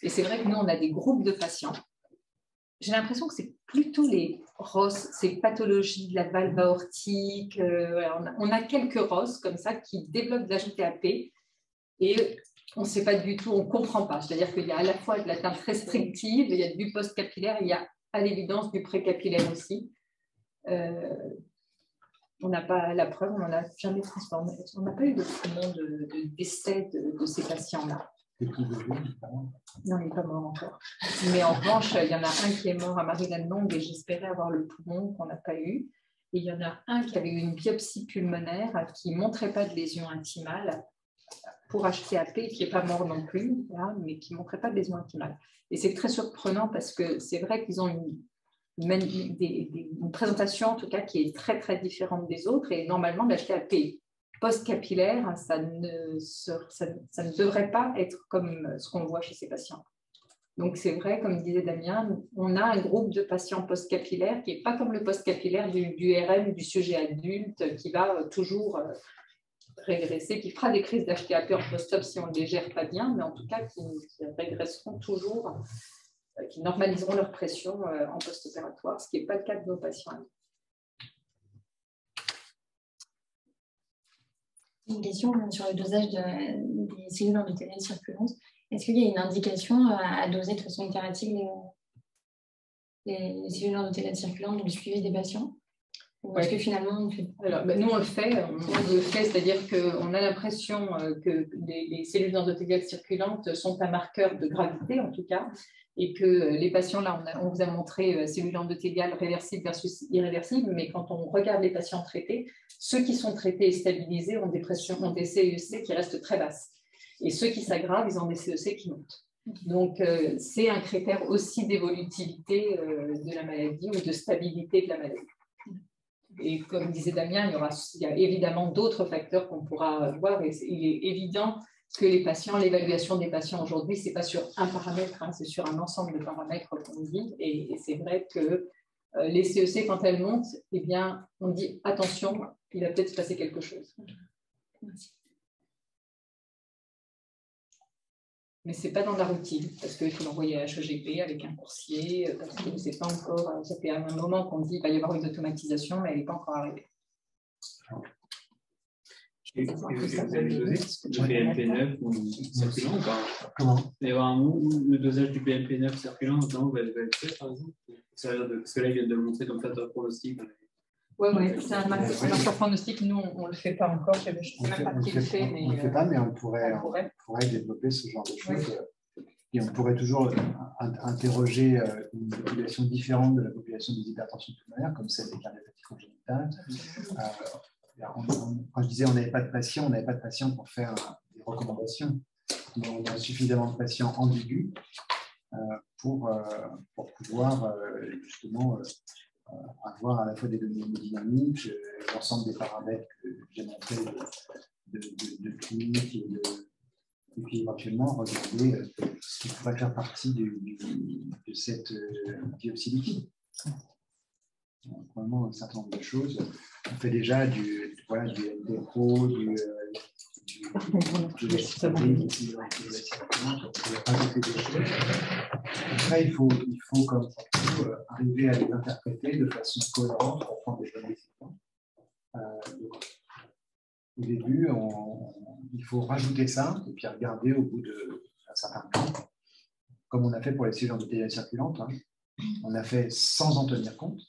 Et c'est vrai que nous, on a des groupes de patients. J'ai l'impression que c'est plutôt les ROS, ces pathologies de la valve aortique. On a quelques ROS comme ça qui développent de l'HTAP et on ne sait pas du tout, on ne comprend pas. C'est-à-dire qu'il y a à la fois de l'atteinte restrictive, il y a du post-capillaire, il y a à l'évidence du pré-capillaire aussi. On n'a pas la preuve, on n'en a jamais transformé. On n'a pas eu de décès de ces patients-là. Non, il n'est pas mort encore. Mais en revanche, il y en a un qui est mort à Marie-Lannelongue et j'espérais avoir le poumon qu'on n'a pas eu. Et il y en a un qui avait eu une biopsie pulmonaire qui ne montrait pas de lésion intimale pour HTAP, qui n'est pas mort non plus, là, mais qui ne montrait pas de lésion intimale. Et c'est très surprenant parce que c'est vrai qu'ils ont une présentation, en tout cas, qui est très, très différente des autres. Et normalement, l'HTAP post-capillaire, ça ne devrait pas être comme ce qu'on voit chez ces patients. Donc, c'est vrai, comme disait Damien, on a un groupe de patients post-capillaires qui n'est pas comme le post-capillaire du RM, du sujet adulte, qui va toujours régresser, qui fera des crises d'HTAP en post-op si on ne les gère pas bien, mais en tout cas, qui régresseront toujours, qui normaliseront leur pression en post-opératoire, ce qui n'est pas le cas de nos patients. Une question sur le dosage des cellules endothéliales circulantes. Est-ce qu'il y a une indication à doser de façon itérative les cellules endothéliales circulantes dans le suivi des patients? Ou est-ce que finalement on fait... Alors, nous on le fait, c'est-à-dire qu'on a l'impression que les cellules endothéliales circulantes sont un marqueur de gravité en tout cas, et que les patients, là, on vous a montré cellules endothéliales réversibles versus irréversibles, mais quand on regarde les patients traités, ceux qui sont traités et stabilisés ont des CEC qui restent très basses. Et ceux qui s'aggravent, ils ont des CEC qui montent. Donc, c'est un critère aussi d'évolutivité de la maladie ou de stabilité de la maladie. Et comme disait Damien, il y a évidemment d'autres facteurs qu'on pourra voir. Et il est évident que les patients, l'évaluation des patients aujourd'hui, ce n'est pas sur un paramètre, hein, c'est sur un ensemble de paramètres qu'on dit. Et c'est vrai que les CEC, quand elles montent, eh bien, on dit attention, il va peut-être se passer quelque chose. Merci. Mais ce n'est pas dans la routine, parce qu'il faut l'envoyer à HEGP avec un coursier, parce que c'est pas encore. Ça fait un moment qu'on dit qu'il va y avoir une automatisation, mais elle n'est pas encore arrivée. Et vous avez dosé le BMP9 ou circulant ou pas? Comment? Il va y avoir le dosage du BMP9 circulant, notamment, va être fait, par exemple? Parce que là, il vient de le montrer comme facteur pronostic. Oui, c'est un marqueur pronostic. Nous, on ne le fait pas encore. Je ne sais même pas qui le fait. On ne le fait pas, mais on pourrait développer ce genre de choses. Oui. Et on pourrait toujours interroger une population différente de la population des hypertensions pulmonaires, comme celle des cardiopathies congénitales. Quand je disais on n'avait pas de patients, pour faire des recommandations. Mais on a suffisamment de patients ambigus pour pouvoir justement avoir à la fois des données hémodynamiques, l'ensemble des paramètres que j'ai montrés de clinique et puis éventuellement regarder ce qui pourrait faire partie de cette biopsie liquide. Vraiment un certain nombre de choses. On fait déjà du NDPro, Après, il faut comme arriver à les interpréter de façon cohérente pour prendre des bonnes décisions. Au début, il faut rajouter ça et puis regarder au bout d'un certain temps, comme on a fait pour les cellules endothéliales circulantes. Hein. On a fait sans en tenir compte.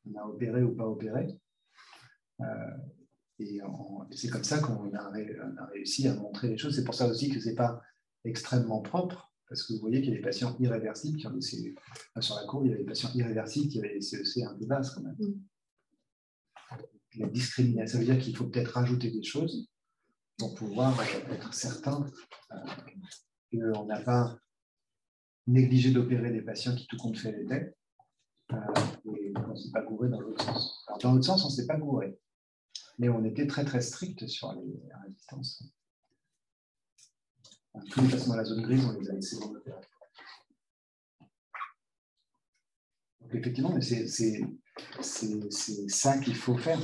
On a opéré ou pas opéré. Et c'est comme ça qu'on a réussi à montrer les choses. C'est pour ça aussi que ce n'est pas extrêmement propre, parce que vous voyez qu'il y a des patients irréversibles qui ont des cellules. Sur la courbe, il y avait des patients irréversibles qui avaient des CEC un peu basses quand même. La discrimination, ça veut dire qu'il faut peut-être rajouter des choses pour pouvoir être certain qu'on n'a pas négligé d'opérer des patients qui tout compte fait l'étaient. Et on ne s'est pas gouré dans l'autre sens. Alors, dans l'autre sens, on ne s'est pas gouré. Mais on était très très strict sur les résistances. Tous les patients dans la zone grise, on les a laissés dans l'opération. Donc effectivement, c'est ça qu'il faut faire.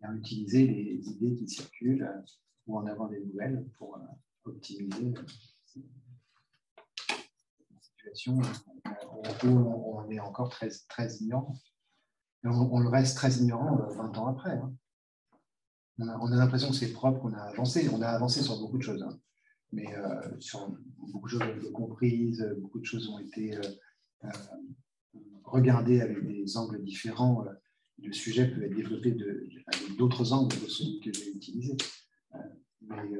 Et utiliser les idées qui circulent ou en avoir des nouvelles pour optimiser la situation où on est encore très, très ignorant. On le reste très ignorant 20 ans après. Hein. On a l'impression que c'est propre, qu'on a avancé. On a avancé sur beaucoup de choses. Hein. Mais sur beaucoup de choses ont été comprises, beaucoup de choses ont été regardées avec des angles différents. Le sujet peut être développé avec d'autres angles que celui que j'ai utilisé. Mais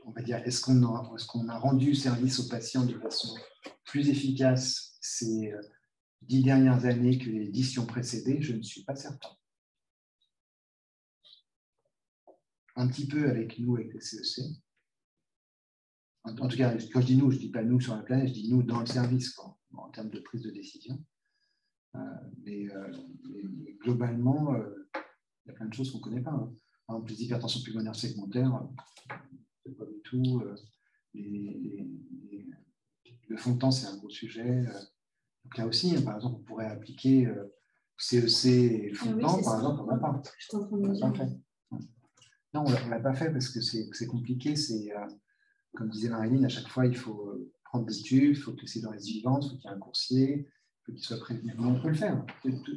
on va dire, est-ce qu'on a rendu service aux patients de façon plus efficace ces 10 dernières années que les 10 qui ont précédé? Je ne suis pas certain. Un petit peu avec nous, avec les CEC. En tout cas, quand je dis nous, je ne dis pas nous sur la planète, je dis nous dans le service, en termes de prise de décision. Mais globalement, il y a plein de choses qu'on ne connaît pas. Hein. Par exemple, les hypertensions pulmonaires segmentaires, c'est pas du tout. Le fond de temps, c'est un gros sujet. Donc là aussi, par exemple, on pourrait appliquer CEC et fond de temps, par exemple, on n'a pas. Non, on ne l'a pas fait parce que c'est compliqué. Comme disait Marilyn, à chaque fois, il faut prendre des tubes, il faut que les cellules restent vivantes, il faut qu'il y ait un coursier, il faut qu'il soit prévenu. On peut le faire.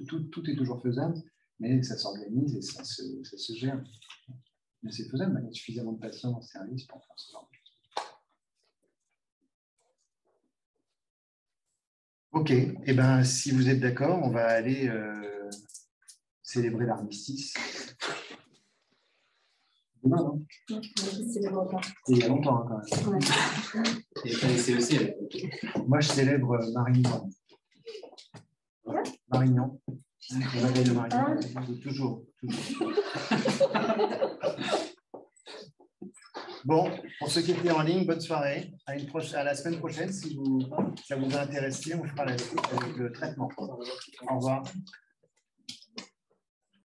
Tout est toujours faisable, mais ça s'organise et ça se gère. Mais c'est faisable, il y a suffisamment de patients dans le service pour faire ce genre de choses. Ok, et ben, si vous êtes d'accord, on va aller célébrer l'armistice. Demain, non? Il y a longtemps, hein, quand même. Il n'y a pas les CEC. Moi, je célèbre Marignan. Marignan. Le réveil de Marignan. Toujours. Bon, pour ceux qui étaient en ligne, bonne soirée. À la semaine prochaine, si ça vous a intéressé, on fera la suite avec le traitement. Au revoir.